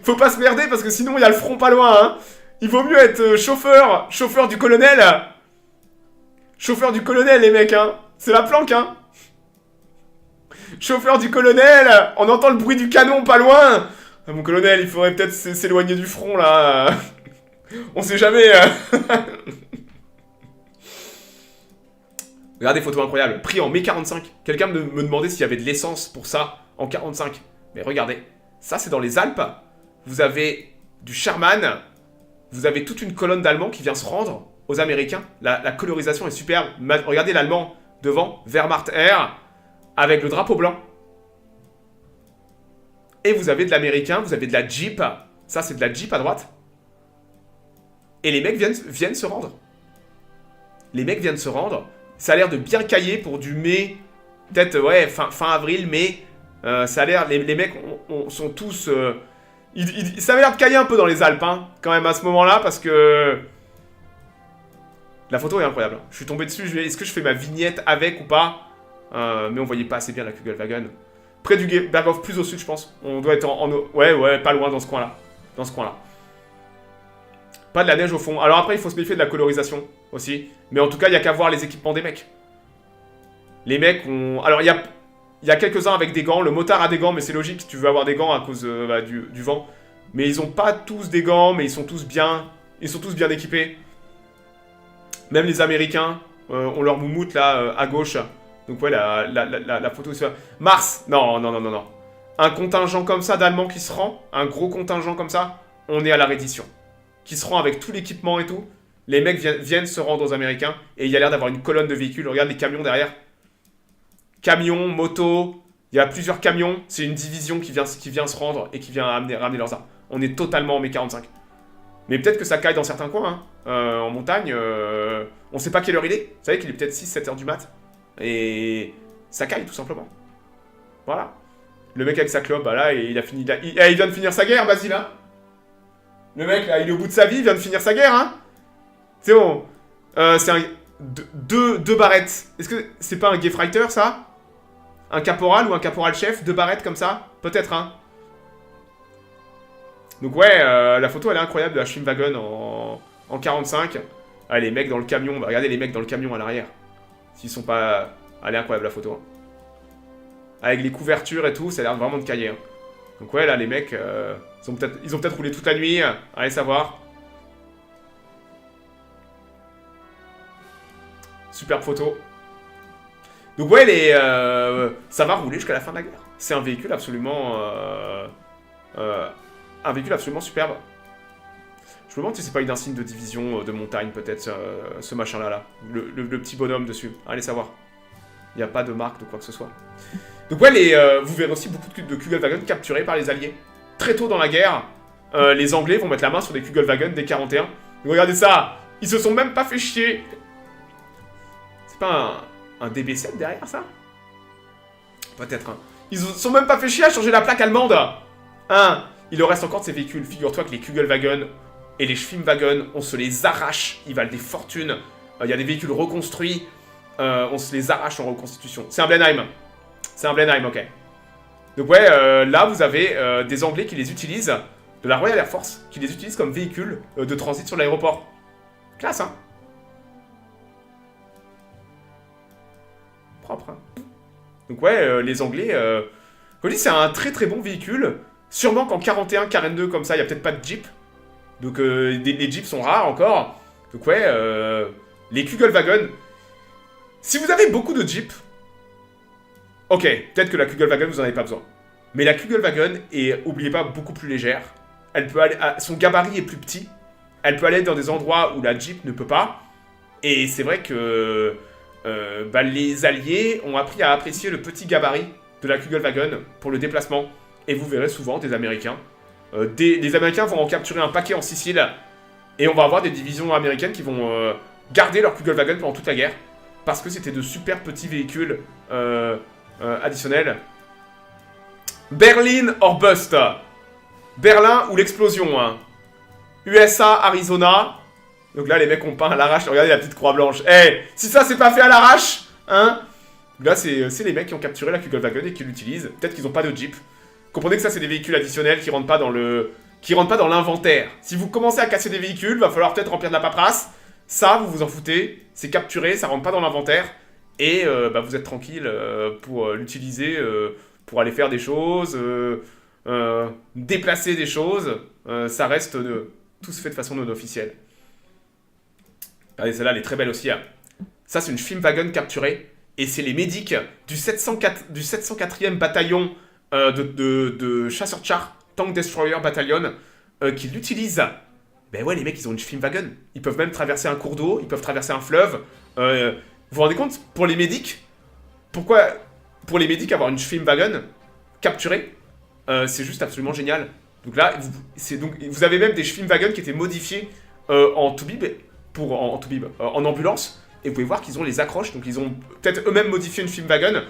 Faut pas se merder, parce que sinon, il y a le front pas loin. Hein. Il vaut mieux être chauffeur du colonel. Chauffeur du colonel, les mecs, hein. C'est la planque, hein. Chauffeur du colonel, on entend le bruit du canon pas loin. Ah, mon colonel, il faudrait peut-être s'éloigner du front, là. On sait jamais. Regardez, photos incroyables. Pris en mai 45. Quelqu'un me demandait s'il y avait de l'essence pour ça en 45. Mais regardez, ça c'est dans les Alpes. Vous avez du Sherman. Vous avez toute une colonne d'Allemands qui vient se rendre aux Américains. La colorisation est superbe. Regardez l'Allemand devant, Wehrmacht Air, avec le drapeau blanc. Et vous avez de l'Américain, vous avez de la Jeep. Ça, c'est de la Jeep à droite. Et les mecs viennent se rendre. Les mecs viennent se rendre. Ça a l'air de bien cailler pour du mai. Peut-être, ouais, fin avril, mai. Ça a l'air... Les mecs sont tous... ça avait l'air de cailler un peu dans les Alpes, hein, quand même, à ce moment-là, parce que... La photo est incroyable. Je suis tombé dessus, est-ce que je fais ma vignette avec ou pas? Mais on voyait pas assez bien la Kugelwagen. Près du Berghof, plus au sud, je pense. On doit être ouais, pas loin dans ce coin-là. Dans ce coin-là. Pas de la neige au fond. Alors après, il faut se méfier de la colorisation aussi. Mais en tout cas, il n'y a qu'à voir les équipements des mecs. Les mecs ont... Alors, il y a quelques-uns avec des gants. Le motard a des gants, mais c'est logique. Tu veux avoir des gants à cause du vent. Mais ils ont pas tous des gants, mais ils sont tous bien équipés. Même les Américains ont leur moumoute, là, à gauche. Donc ouais, la photo... Mars. Non. Un contingent comme ça d'Allemands qui se rend, un gros contingent comme ça, on est à la reddition. Qui se rend avec tout l'équipement et tout. Les mecs viennent se rendre aux Américains. Et il y a l'air d'avoir une colonne de véhicules. Regarde les camions derrière. Camions, motos. Il y a plusieurs camions. C'est une division qui vient se rendre et qui vient ramener leurs armes. On est totalement en mai 45. Mais peut-être que ça caille dans certains coins. Hein. En montagne, on sait pas quelle heure il est. Vous savez qu'il est peut-être 6-7 heures du mat. Et ça caille tout simplement. Voilà. Le mec avec sa clope, bah là, il a fini. Il vient de finir sa guerre, Basile, hein. Le mec, là, il est au bout de sa vie, il vient de finir sa guerre, hein. C'est bon. C'est un... Deux barrettes. Est-ce que c'est pas un Gefreiter, ça? Un caporal ou un caporal-chef? 2 barrettes comme ça? Peut-être, hein. Donc ouais, la photo, elle est incroyable de la Schwimmwagen en 45. Ah, les mecs dans le camion. Bah, regardez les mecs dans le camion à l'arrière. S'ils sont pas... Elle est incroyable, la photo. Hein. Avec les couvertures et tout, ça a l'air vraiment de cailler. Hein. Donc ouais, là, les mecs, ils ont peut-être roulé toute la nuit. Allez savoir. Superbe photo. Donc ouais, ça va rouler jusqu'à la fin de la guerre. C'est un véhicule absolument... un véhicule absolument superbe. Je me demande si c'est pas une insigne de division de montagne, peut-être, ce machin-là. Là. Le petit bonhomme dessus. Allez savoir. Il n'y a pas de marque de quoi que ce soit. Donc ouais, vous verrez aussi beaucoup de Kugelwagen capturés par les Alliés. Très tôt dans la guerre, les Anglais vont mettre la main sur des Kugelwagen dès 41. Donc regardez ça. Ils se sont même pas fait chier. C'est pas un DB7 derrière, ça? Peut-être, hein. Ils se sont même pas fait chier à changer la plaque allemande. Hein. Il leur reste encore de ces véhicules. Figure-toi que les Kugelwagen et les Schwimmwagen, on se les arrache. Ils valent des fortunes. Il y a des véhicules reconstruits. On se les arrache en reconstitution. C'est un Blenheim. C'est un Blenheim, ok. Donc ouais, là, vous avez des Anglais qui les utilisent, de la Royal Air Force, qui les utilisent comme véhicules de transit sur l'aéroport. Classe, hein. Propre, hein. Donc ouais, les Anglais... Comme je dis, c'est un très très bon véhicule. Sûrement qu'en 41, 42, comme ça, il n'y a peut-être pas de Jeep. Donc les Jeeps sont rares encore. Donc ouais, les Kugelwagen. Si vous avez beaucoup de Jeeps, ok, peut-être que la Kugelwagen, vous n'en avez pas besoin. Mais la Kugelwagen est, oubliez pas, beaucoup plus légère. Elle peut aller, son gabarit est plus petit. Elle peut aller dans des endroits où la Jeep ne peut pas. Et c'est vrai que les Alliés ont appris à apprécier le petit gabarit de la Kugelwagen pour le déplacement. Et vous verrez souvent des Américains. Les Américains vont en capturer un paquet en Sicile. Et on va avoir des divisions américaines qui vont garder leur Kugelwagen pendant toute la guerre. Parce que c'était de super petits véhicules additionnels. Berlin or bust. Berlin ou l'explosion. Hein. USA, Arizona. Donc là, les mecs ont peint à l'arrache. Regardez la petite croix blanche. Eh, hey, si ça, c'est pas fait à l'arrache, hein. Là, c'est les mecs qui ont capturé la Kugelwagen et qui l'utilisent. Peut-être qu'ils n'ont pas de Jeep. Comprenez que ça, c'est des véhicules additionnels qui rentrent pas dans l'inventaire. Si vous commencez à casser des véhicules, va falloir peut-être remplir de la paperasse. Ça, vous vous en foutez. C'est capturé, ça rentre pas dans l'inventaire. Et vous êtes tranquille pour l'utiliser, pour aller faire des choses, déplacer des choses. Ça reste... tout se fait de façon non officielle. Regardez, celle-là, elle est très belle aussi. Hein. Ça, c'est une Schwimmwagen capturée. Et c'est les médics du 704e bataillon de chasseurs de chars, Tank Destroyer Battalion, qui l'utilisent. Ben ouais, les mecs, ils ont une Schwimmwagen. Ils peuvent même traverser un cours d'eau, ils peuvent traverser un fleuve. Vous vous rendez compte, pour les médics, pourquoi, pour les médics, avoir une Schwimmwagen capturée, c'est juste absolument génial. Donc là, vous avez même des Schwimmwagen qui étaient modifiés en Toubib, en ambulance. Et vous pouvez voir qu'ils ont les accroches. Donc ils ont peut-être eux-mêmes modifié une Schwimmwagen.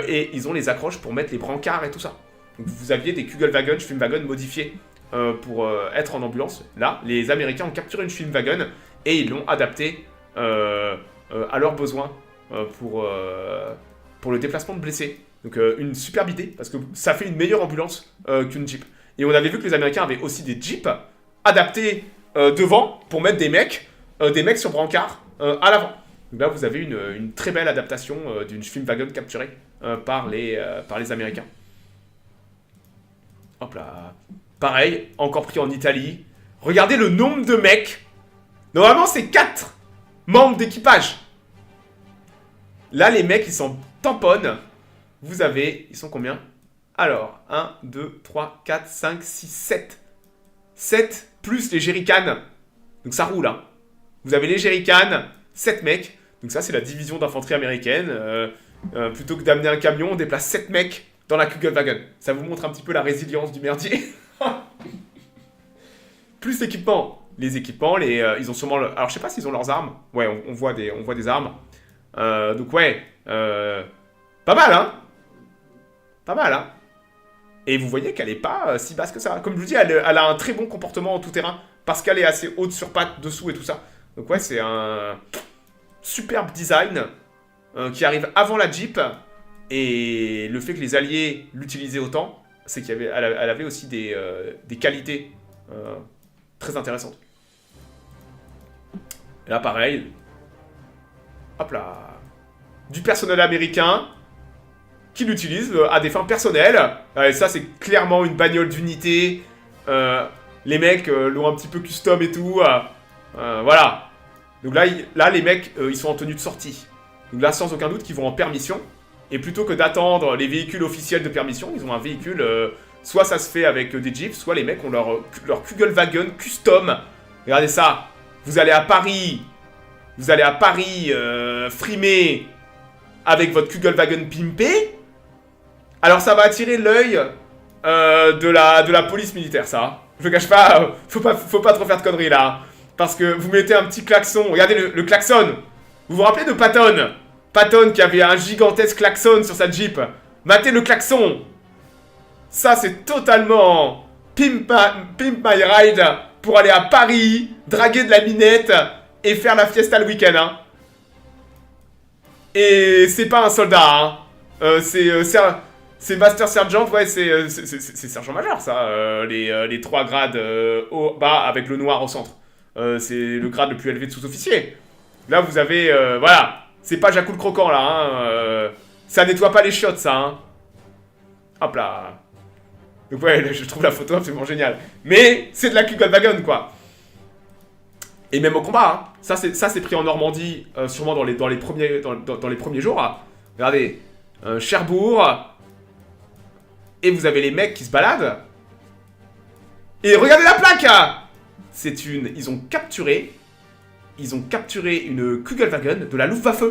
Et ils ont les accroches pour mettre les brancards et tout ça. Donc vous aviez des Kugelwagen, Schwimmwagen modifiés pour être en ambulance. Là, les Américains ont capturé une Schwimmwagen et ils l'ont adaptée à leurs besoins pour le déplacement de blessés. Donc une superbe idée, parce que ça fait une meilleure ambulance qu'une Jeep. Et on avait vu que les Américains avaient aussi des Jeeps adaptés devant pour mettre des mecs sur brancard à l'avant. Donc là, vous avez une très belle adaptation d'une Schwimmwagen capturée par les Américains. Hop là. Pareil, encore pris en Italie. Regardez le nombre de mecs. Normalement, c'est 4 membres d'équipage. Là, les mecs, ils s'en tamponnent. Vous avez... Ils sont combien? Alors, 1, 2, 3, 4, 5, 6, 7. 7 plus les jerrycans. Donc ça roule, hein. Vous avez les jerrycans, 7 mecs. Donc ça, c'est la division d'infanterie américaine. Plutôt que d'amener un camion, on déplace 7 mecs dans la Kugelwagen. Ça vous montre un petit peu la résilience du merdier. Plus l'équipement. Les équipements, ils ont sûrement... Alors, je sais pas s'ils ont leurs armes. Ouais, on voit des armes. Donc ouais, pas mal, hein. Pas mal, hein. Et vous voyez qu'elle est pas si basse que ça. Comme je vous dis, elle a un très bon comportement en tout terrain. Parce qu'elle est assez haute sur pattes, dessous et tout ça. Donc ouais, c'est un superbe design qui arrive avant la Jeep. Et le fait que les Alliés l'utilisaient autant, c'est qu'elle avait aussi des qualités très intéressantes. Et là, pareil. Hop là. Du personnel américain qui l'utilise à des fins personnelles. Et ça, c'est clairement une bagnole d'unité. Les mecs l'ont un petit peu custom et tout. Voilà. Donc là, les mecs, ils sont en tenue de sortie. Donc là, sans aucun doute, qu'ils vont en permission. Et plutôt que d'attendre les véhicules officiels de permission, ils ont un véhicule... soit ça se fait avec des Jeeps, soit les mecs ont leur Kugelwagen custom. Regardez ça. Vous allez à Paris... frimer avec votre Kugelwagen pimpé. Alors ça va attirer l'œil de la police militaire, ça. Je ne cache pas, faut pas trop faire de conneries là. Parce que vous mettez un petit klaxon. Regardez le klaxon. Vous vous rappelez de Patton? Patton qui avait un gigantesque klaxon sur sa Jeep. Matez le klaxon. Ça c'est totalement Pimp My Ride pour aller à Paris, draguer de la minette et faire la fiesta le week-end, hein. Et c'est pas un soldat, hein. C'est Master Sergeant, ouais, c'est Sergent-Major, ça. Les 3 grades haut, bas, avec le noir au centre. C'est le grade le plus élevé de sous-officier. Là, vous avez... voilà. C'est pas Jacou le Croquant, là, hein. Ça nettoie pas les chiottes, ça, hein. Hop là. Donc ouais, je trouve la photo absolument géniale. Mais c'est de la Kugelwagen, quoi. Et même au combat, hein. Ça c'est pris en Normandie, sûrement dans les premiers jours. Hein. Regardez, Cherbourg. Et vous avez les mecs qui se baladent. Et regardez la plaque, hein. Ils ont capturé une Kugelwagen de la Luftwaffe.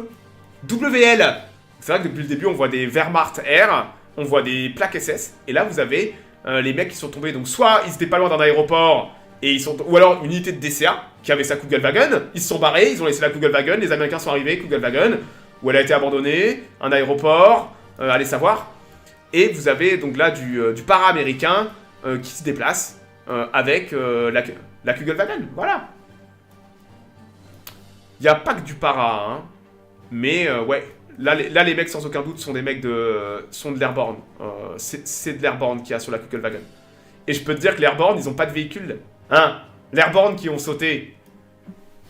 WL. C'est vrai que depuis le début, on voit des Wehrmacht R, on voit des plaques SS. Et là, vous avez les mecs qui sont tombés. Donc soit ils étaient pas loin d'un aéroport, ou alors une unité de DCA qui avait sa Kugelwagen. Ils se sont barrés, ils ont laissé la Kugelwagen. Les Américains sont arrivés, Kugelwagen, où elle a été abandonnée, un aéroport, allez savoir. Et vous avez donc là du para-américain qui se déplace avec la Kugelwagen. Voilà. Il n'y a pas que du para, hein. Mais ouais, là les mecs sans aucun doute sont des mecs sont de l'Airborne. C'est de l'Airborne qu'il y a sur la Kugelwagen. Et je peux te dire que l'Airborne, ils ont pas de véhicule. Hein, l'Airborne qui ont sauté,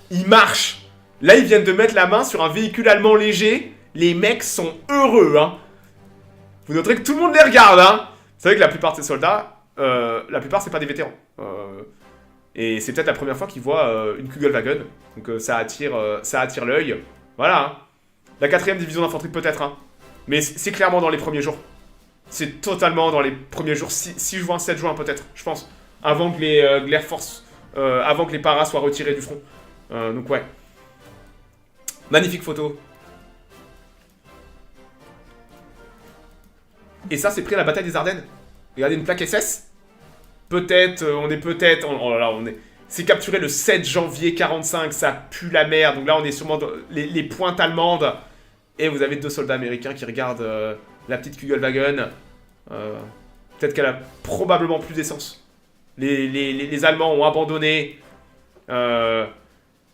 ils marchent. Là, ils viennent de mettre la main sur un véhicule allemand léger. Les mecs sont heureux, hein. Vous noterez que tout le monde les regarde, hein. Vous savez que la plupart de ces soldats, la plupart, c'est pas des vétérans. Et c'est peut-être la première fois qu'ils voient une Kugelwagen. Donc ça attire l'œil. Voilà, hein. La 4ème division d'infanterie peut-être, hein. Mais c'est clairement dans les premiers jours. C'est totalement dans les premiers jours. 6 juin, 7 juin peut-être, je pense. Avant que l'Air Force... avant que les paras soient retirés du front. Donc ouais. Magnifique photo. Et ça, c'est pris à la bataille des Ardennes. Regardez une plaque SS. Peut-être, c'est capturé le 7 janvier 45, ça pue la merde. Donc là, on est sûrement dans les pointes allemandes. Et vous avez 2 soldats américains qui regardent la petite Kugelwagen. Peut-être qu'elle a probablement plus d'essence. Les Allemands ont abandonné. Il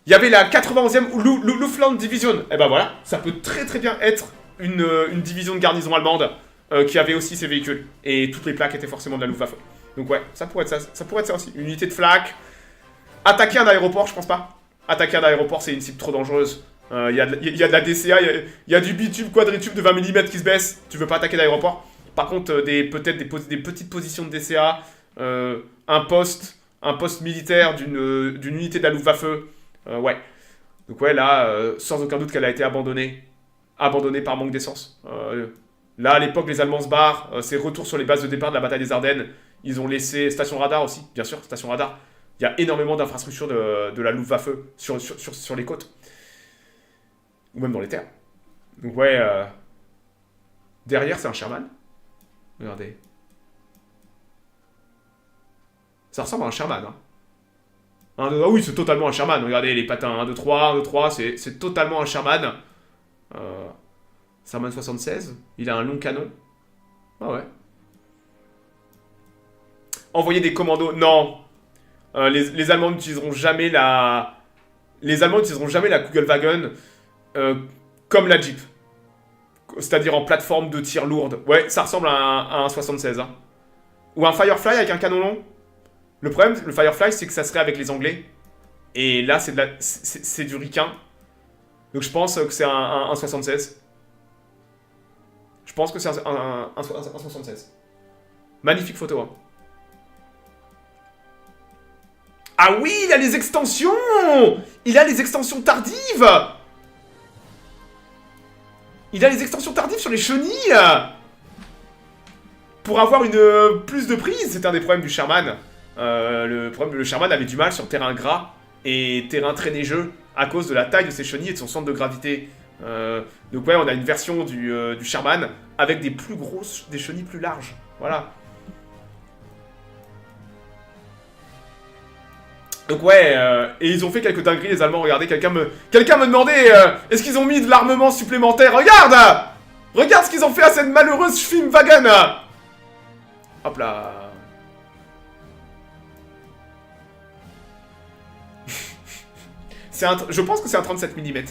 y avait la 91e Luftland Division. Et ben voilà, ça peut très très bien être une division de garnison allemande qui avait aussi ses véhicules. Et toutes les plaques étaient forcément de la Luftwaffe. Donc ouais, ça pourrait être ça aussi. Une unité de flak. Attaquer un aéroport, je pense pas. Attaquer un aéroport, c'est une cible trop dangereuse. Il y a de la DCA, il y a du bitube quadritube de 20 mm qui se baisse. Tu veux pas attaquer l'aéroport. Par contre, peut-être des petites positions de DCA, un poste militaire d'une unité de la Luftwaffe. Ouais. Donc ouais, là, sans aucun doute qu'elle a été abandonnée par manque d'essence. Là, à l'époque, les Allemands se barrent. C'est retour sur les bases de départ de la bataille des Ardennes. Ils ont laissé station radar aussi, bien sûr, station radar. Il y a énormément d'infrastructures de la Luftwaffe sur les côtes. Ou même dans les terres. Donc ouais, derrière, c'est un Sherman. Regardez. Ça ressemble à un Sherman, hein. Ah oui, c'est totalement un Sherman. Regardez les patins 1, 2, 3, 1, 2, 3, c'est totalement un Sherman. Sherman 76. Il a un long canon. Ah ouais. Envoyer des commandos. Non. Les Allemands n'utiliseront jamais la... Les Allemands n'utiliseront jamais la Kugelwagen comme la Jeep. C'est-à-dire en plateforme de tir lourde. Ouais, ça ressemble à un 76. Hein. Ou un Firefly avec un canon long. Le problème, le Firefly, c'est que ça serait avec les Anglais. Et là, c'est du ricain. Donc je pense que c'est un 76. Je pense que c'est un 76. Magnifique photo, hein. Ah oui, il a les extensions! Il a les extensions tardives! Il a les extensions tardives sur les chenilles! Pour avoir plus de prise, c'est un des problèmes du Sherman. Le Sherman avait du mal sur terrain gras et terrain très neigeux à cause de la taille de ses chenilles et de son centre de gravité. Donc ouais, on a une version du Sherman avec des chenilles plus larges. Voilà. Donc ouais, et ils ont fait quelques dingueries les Allemands, regardez, quelqu'un me demandait est-ce qu'ils ont mis de l'armement supplémentaire. Regarde ce qu'ils ont fait à cette malheureuse Schwimmwagen. Hop là. Je pense que c'est un 37 mm.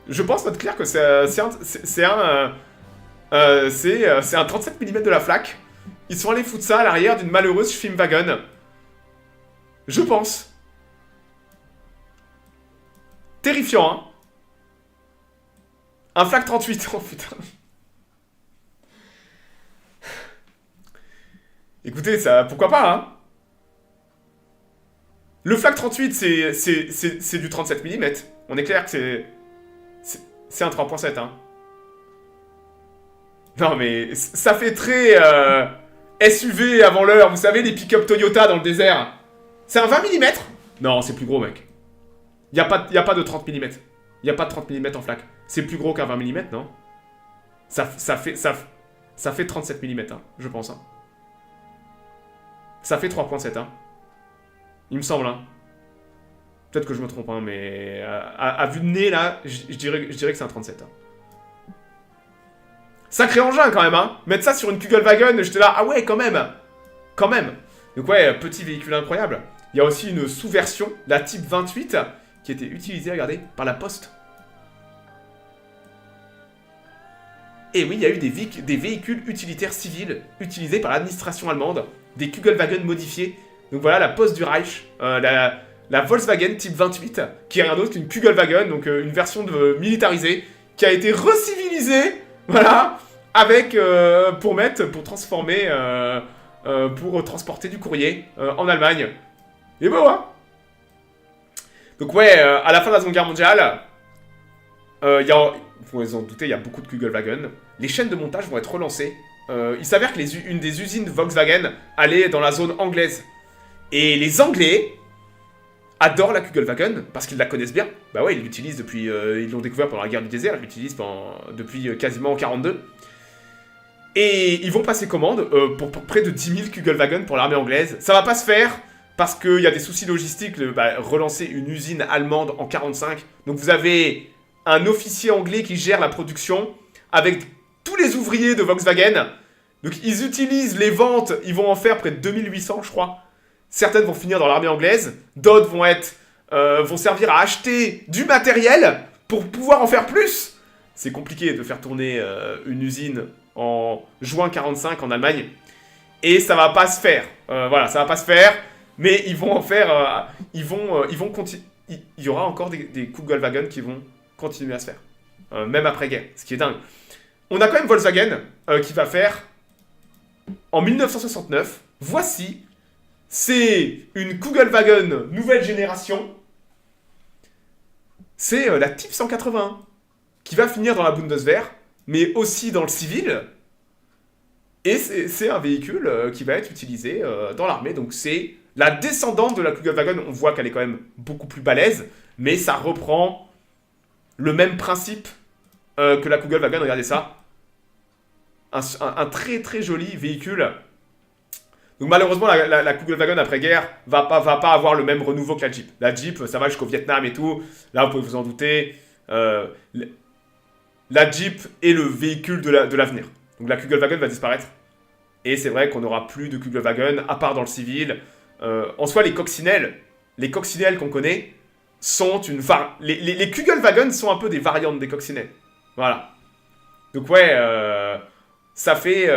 Je pense, notre clair, que c'est un 37 mm de la flak. Ils sont allés foutre ça à l'arrière d'une malheureuse Schwimmwagen. Je pense. Terrifiant, hein. Un flak 38, oh putain. Écoutez, ça, pourquoi pas, hein. Le Flak 38, c'est du 37 mm. On est clair que c'est un 3.7, hein. Non, mais ça fait très SUV avant l'heure. Vous savez, les pick-up Toyota dans le désert. C'est un 20 mm? Non, c'est plus gros, mec. Y a pas de 30 mm. Y a pas de 30 mm en Flak. C'est plus gros qu'un 20 mm, non? Ça fait 37 mm, hein, je pense. Hein. Ça fait 3.7, hein. Il me semble, hein. Peut-être que je me trompe, hein, mais à vue de nez, là, je dirais que c'est un 37. Hein. Sacré engin, quand même, hein. Mettre ça sur une Kugelwagen, j'étais là, ah ouais, quand même. Quand même. Donc ouais, petit véhicule incroyable. Il y a aussi une sous-version, la Type 28, qui était utilisée, regardez, par la Poste. Et oui, il y a eu des véhicules utilitaires civils utilisés par l'administration allemande, des Kugelwagen modifiés. Donc voilà, la Poste du Reich, la Volkswagen Type 28, qui est rien d'autre qu'une Kugelwagen, donc une version militarisée, qui a été recivilisée, voilà, avec, pour transformer, pour transporter du courrier en Allemagne. Et bon, hein. Donc ouais, à la fin de la Seconde Guerre mondiale, vous vous en doutez, il y a beaucoup de Kugelwagen. Les chaînes de montage vont être relancées. Il s'avère que une des usines Volkswagen allait dans la zone anglaise. Et les Anglais adorent la Kugelwagen parce qu'ils la connaissent bien. Bah ouais, ils l'utilisent depuis... ils l'ont découvert pendant la guerre du désert, ils l'utilisent depuis quasiment 42. Et ils vont passer commande pour près de 10 000 Kugelwagen pour l'armée anglaise. Ça va pas se faire parce qu'il y a des soucis logistiques, relancer une usine allemande en 45. Donc vous avez un officier anglais qui gère la production avec tous les ouvriers de Volkswagen. Donc ils utilisent les ventes, ils vont en faire près de 2800, je crois. Certaines vont finir dans l'armée anglaise, d'autres vont servir à acheter du matériel pour pouvoir en faire plus. C'est compliqué de faire tourner une usine en juin 45 en Allemagne. Et ça va pas se faire. Voilà, ça va pas se faire. Mais ils vont en faire... ils vont continuer. Il y aura encore des Kugelwagen qui vont continuer à se faire. Même après-guerre, ce qui est dingue. On a quand même Volkswagen qui va faire... En 1969, voici... C'est une Kugelwagen nouvelle génération. C'est la Type 181 qui va finir dans la Bundeswehr, mais aussi dans le civil. Et c'est un véhicule qui va être utilisé dans l'armée. Donc c'est la descendante de la Kugelwagen. On voit qu'elle est quand même beaucoup plus balèze, mais ça reprend le même principe que la Kugelwagen. Regardez ça. Un très très joli véhicule. Donc malheureusement, la Kugelwagen après-guerre va pas avoir le même renouveau que la Jeep. La Jeep, ça va jusqu'au Vietnam et tout. Là, vous pouvez vous en douter. La Jeep est le véhicule de l'avenir. Donc la Kugelwagen va disparaître. Et c'est vrai qu'on n'aura plus de Kugelwagen, à part dans le civil. En soi, les coccinelles qu'on connaît, sont une... Les Kugelwagen sont un peu des variantes des coccinelles. Voilà. Donc ouais, ça fait...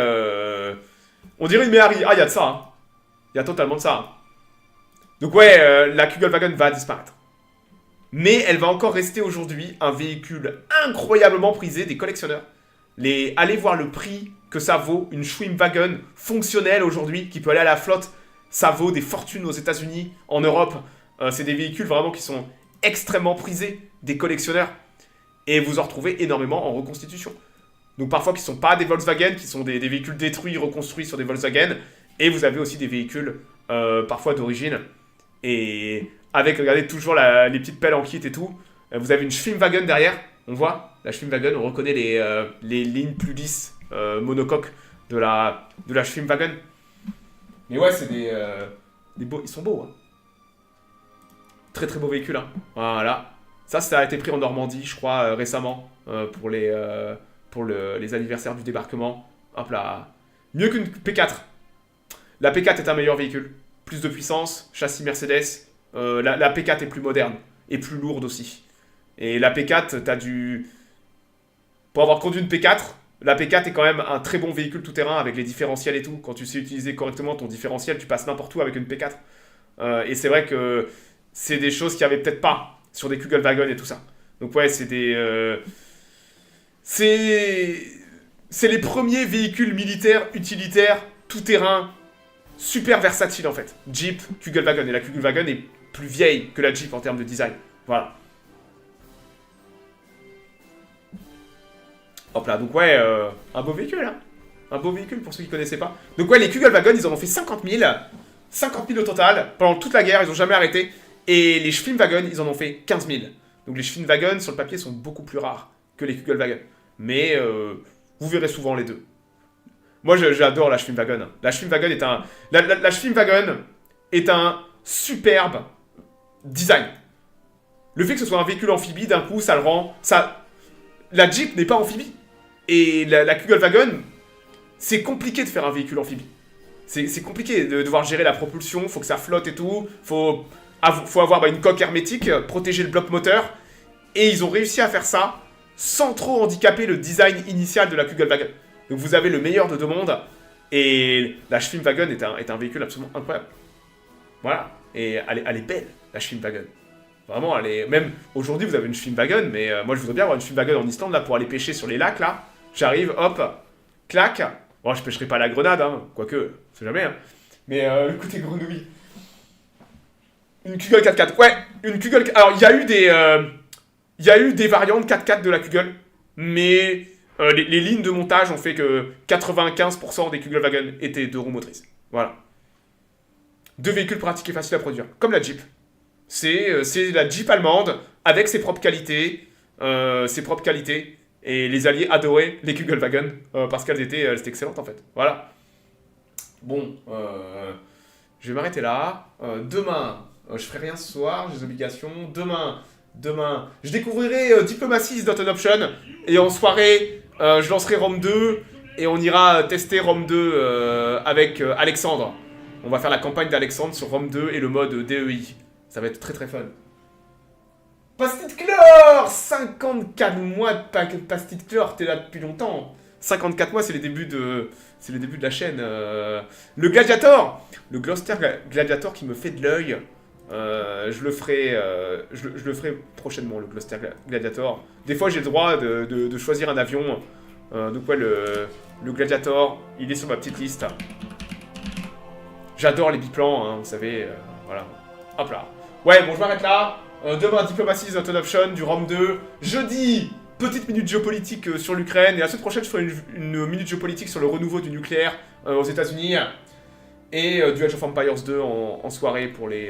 On dirait une Méhari. Ah, il y a de ça. Hein. Il y a totalement de ça. Hein. Donc ouais, la Kugelwagen va disparaître. Mais elle va encore rester aujourd'hui un véhicule incroyablement prisé des collectionneurs. Allez voir le prix que ça vaut, une Schwimmwagen fonctionnelle aujourd'hui, qui peut aller à la flotte. Ça vaut des fortunes aux États-Unis, en Europe. C'est des véhicules vraiment qui sont extrêmement prisés des collectionneurs. Et vous en retrouvez énormément en reconstitution. Donc parfois qui ne sont pas des Volkswagen, qui sont des véhicules détruits, reconstruits sur des Volkswagen. Et vous avez aussi des véhicules parfois d'origine. Et avec, regardez, toujours les petites pelles en kit et tout. Vous avez une Schwimmwagen derrière. On voit la Schwimmwagen, on reconnaît les lignes plus lisses monocoques de la Schwimmwagen. Mais ouais, c'est des beaux, ils sont beaux. Hein. Très très beau véhicule. Hein. Voilà. Ça a été pris en Normandie, je crois, récemment, pour les anniversaires du débarquement. Hop là. Mieux qu'une P4. La P4 est un meilleur véhicule. Plus de puissance, châssis Mercedes. La P4 est plus moderne et plus lourde aussi. Et la P4, t'as du... Pour avoir conduit une P4, la P4 est quand même un très bon véhicule tout-terrain avec les différentiels et tout. Quand tu sais utiliser correctement ton différentiel, tu passes n'importe où avec une P4. Et c'est vrai que c'est des choses qu'il n'y avait peut-être pas sur des Kugelwagen et tout ça. Donc ouais, c'est des... C'est les premiers véhicules militaires utilitaires tout-terrain super versatile en fait. Jeep, Kugelwagen. Et la Kugelwagen est plus vieille que la Jeep en termes de design. Voilà. Hop là, donc ouais, un beau véhicule, hein. Un beau véhicule pour ceux qui connaissaient pas. Donc ouais, les Kugelwagen, ils en ont fait 50 000. 50 000 au total. Pendant toute la guerre, ils ont jamais arrêté. Et les Schwimmwagen, ils en ont fait 15 000. Donc les Schwimmwagen, sur le papier, sont beaucoup plus rares que les Kugelwagen. Mais vous verrez souvent les deux. Moi, j'adore la Schwimmwagen. La Schwimmwagen est un... La Schwimmwagen est un superbe design. Le fait que ce soit un véhicule amphibie, d'un coup, ça le rend... La Jeep n'est pas amphibie. Et la Kugelwagen, c'est compliqué de faire un véhicule amphibie. C'est compliqué de devoir gérer la propulsion, faut que ça flotte et tout, faut avoir une coque hermétique, protéger le bloc moteur, et ils ont réussi à faire ça sans trop handicaper le design initial de la Kugelwagen. Donc vous avez le meilleur de deux mondes, et la Schwimmwagen est un véhicule absolument incroyable. Voilà, et elle est belle, la Schwimmwagen. Vraiment, même aujourd'hui vous avez une Schwimmwagen, mais moi je voudrais bien avoir une Schwimmwagen en Islande là pour aller pêcher sur les lacs là. J'arrive, hop, clac. Bon, je pêcherai pas à la grenade, hein, quoique, c'est jamais. Hein. Mais écoutez, grenouille. Une Kugel 4x4. Ouais, une Kugel. Alors, il y a eu des variantes 4x4 de la Kugel, mais les lignes de montage ont fait que 95% des Kugelwagen étaient 2 roues motrices. Voilà. 2 véhicules pratiques et faciles à produire, comme la Jeep. C'est la Jeep allemande avec ses propres qualités. Et les Alliés adoraient les Kugelwagen parce qu'elles étaient excellentes en fait. Voilà. Bon, je vais m'arrêter là. Demain, je ferai rien ce soir, j'ai des obligations. Demain, je découvrirai Diplomacy is not an option. Et en soirée, je lancerai Rome 2 et on ira tester Rome 2 avec Alexandre. On va faire la campagne d'Alexandre sur Rome 2 et le mode DEI. Ça va être très très fun. Pastille de chlore 54 mois de pastille de chlore, t'es là depuis longtemps. 54 mois, c'est les débuts de la chaîne. Le Gladiator, le Gloucester Gladiator qui me fait de l'œil. Je le ferai prochainement, le Gloucester Gladiator. Des fois, j'ai le droit de choisir un avion. Donc ouais, le Gladiator, il est sur ma petite liste. J'adore les biplans, hein, vous savez. Voilà. Hop là. Ouais, bon, je m'arrête là. Demain, Diplomacy is not an option, du Rome 2. Jeudi, petite minute géopolitique sur l'Ukraine. Et la semaine prochaine, je ferai une minute géopolitique sur le renouveau du nucléaire aux États-Unis. Et du Age of Empires 2 en soirée pour les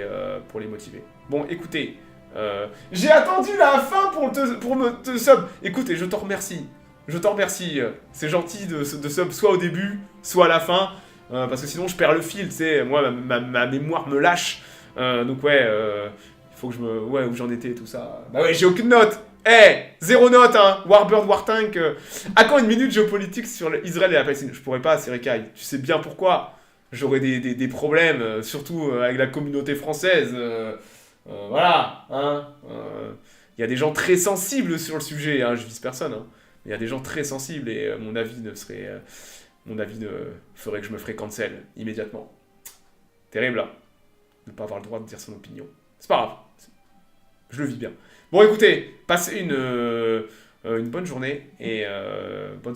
motiver. Bon, écoutez, j'ai attendu la fin pour te sub. Écoute, et je t'en remercie. C'est gentil de sub soit au début, soit à la fin. Parce que sinon, je perds le fil, tu sais. Moi, ma mémoire me lâche. Donc ouais, il faut que ouais, où j'en étais et tout ça. Bah ouais, j'ai aucune note. Zéro note, hein. Warbird, Wartank. À quand une minute géopolitique sur Israël et la Palestine? Je pourrais pas, c'est Rekai. Tu sais bien pourquoi. J'aurais des problèmes, surtout avec la communauté française. Voilà, hein. Il y a des gens très sensibles sur le sujet, hein. Je vise personne, hein. Il y a des gens très sensibles et mon avis ferait que je me ferais cancel immédiatement. Terrible, hein. De ne pas avoir le droit de dire son opinion. C'est pas grave. Je le vis bien. Bon, écoutez, passez une bonne journée et bonne soirée.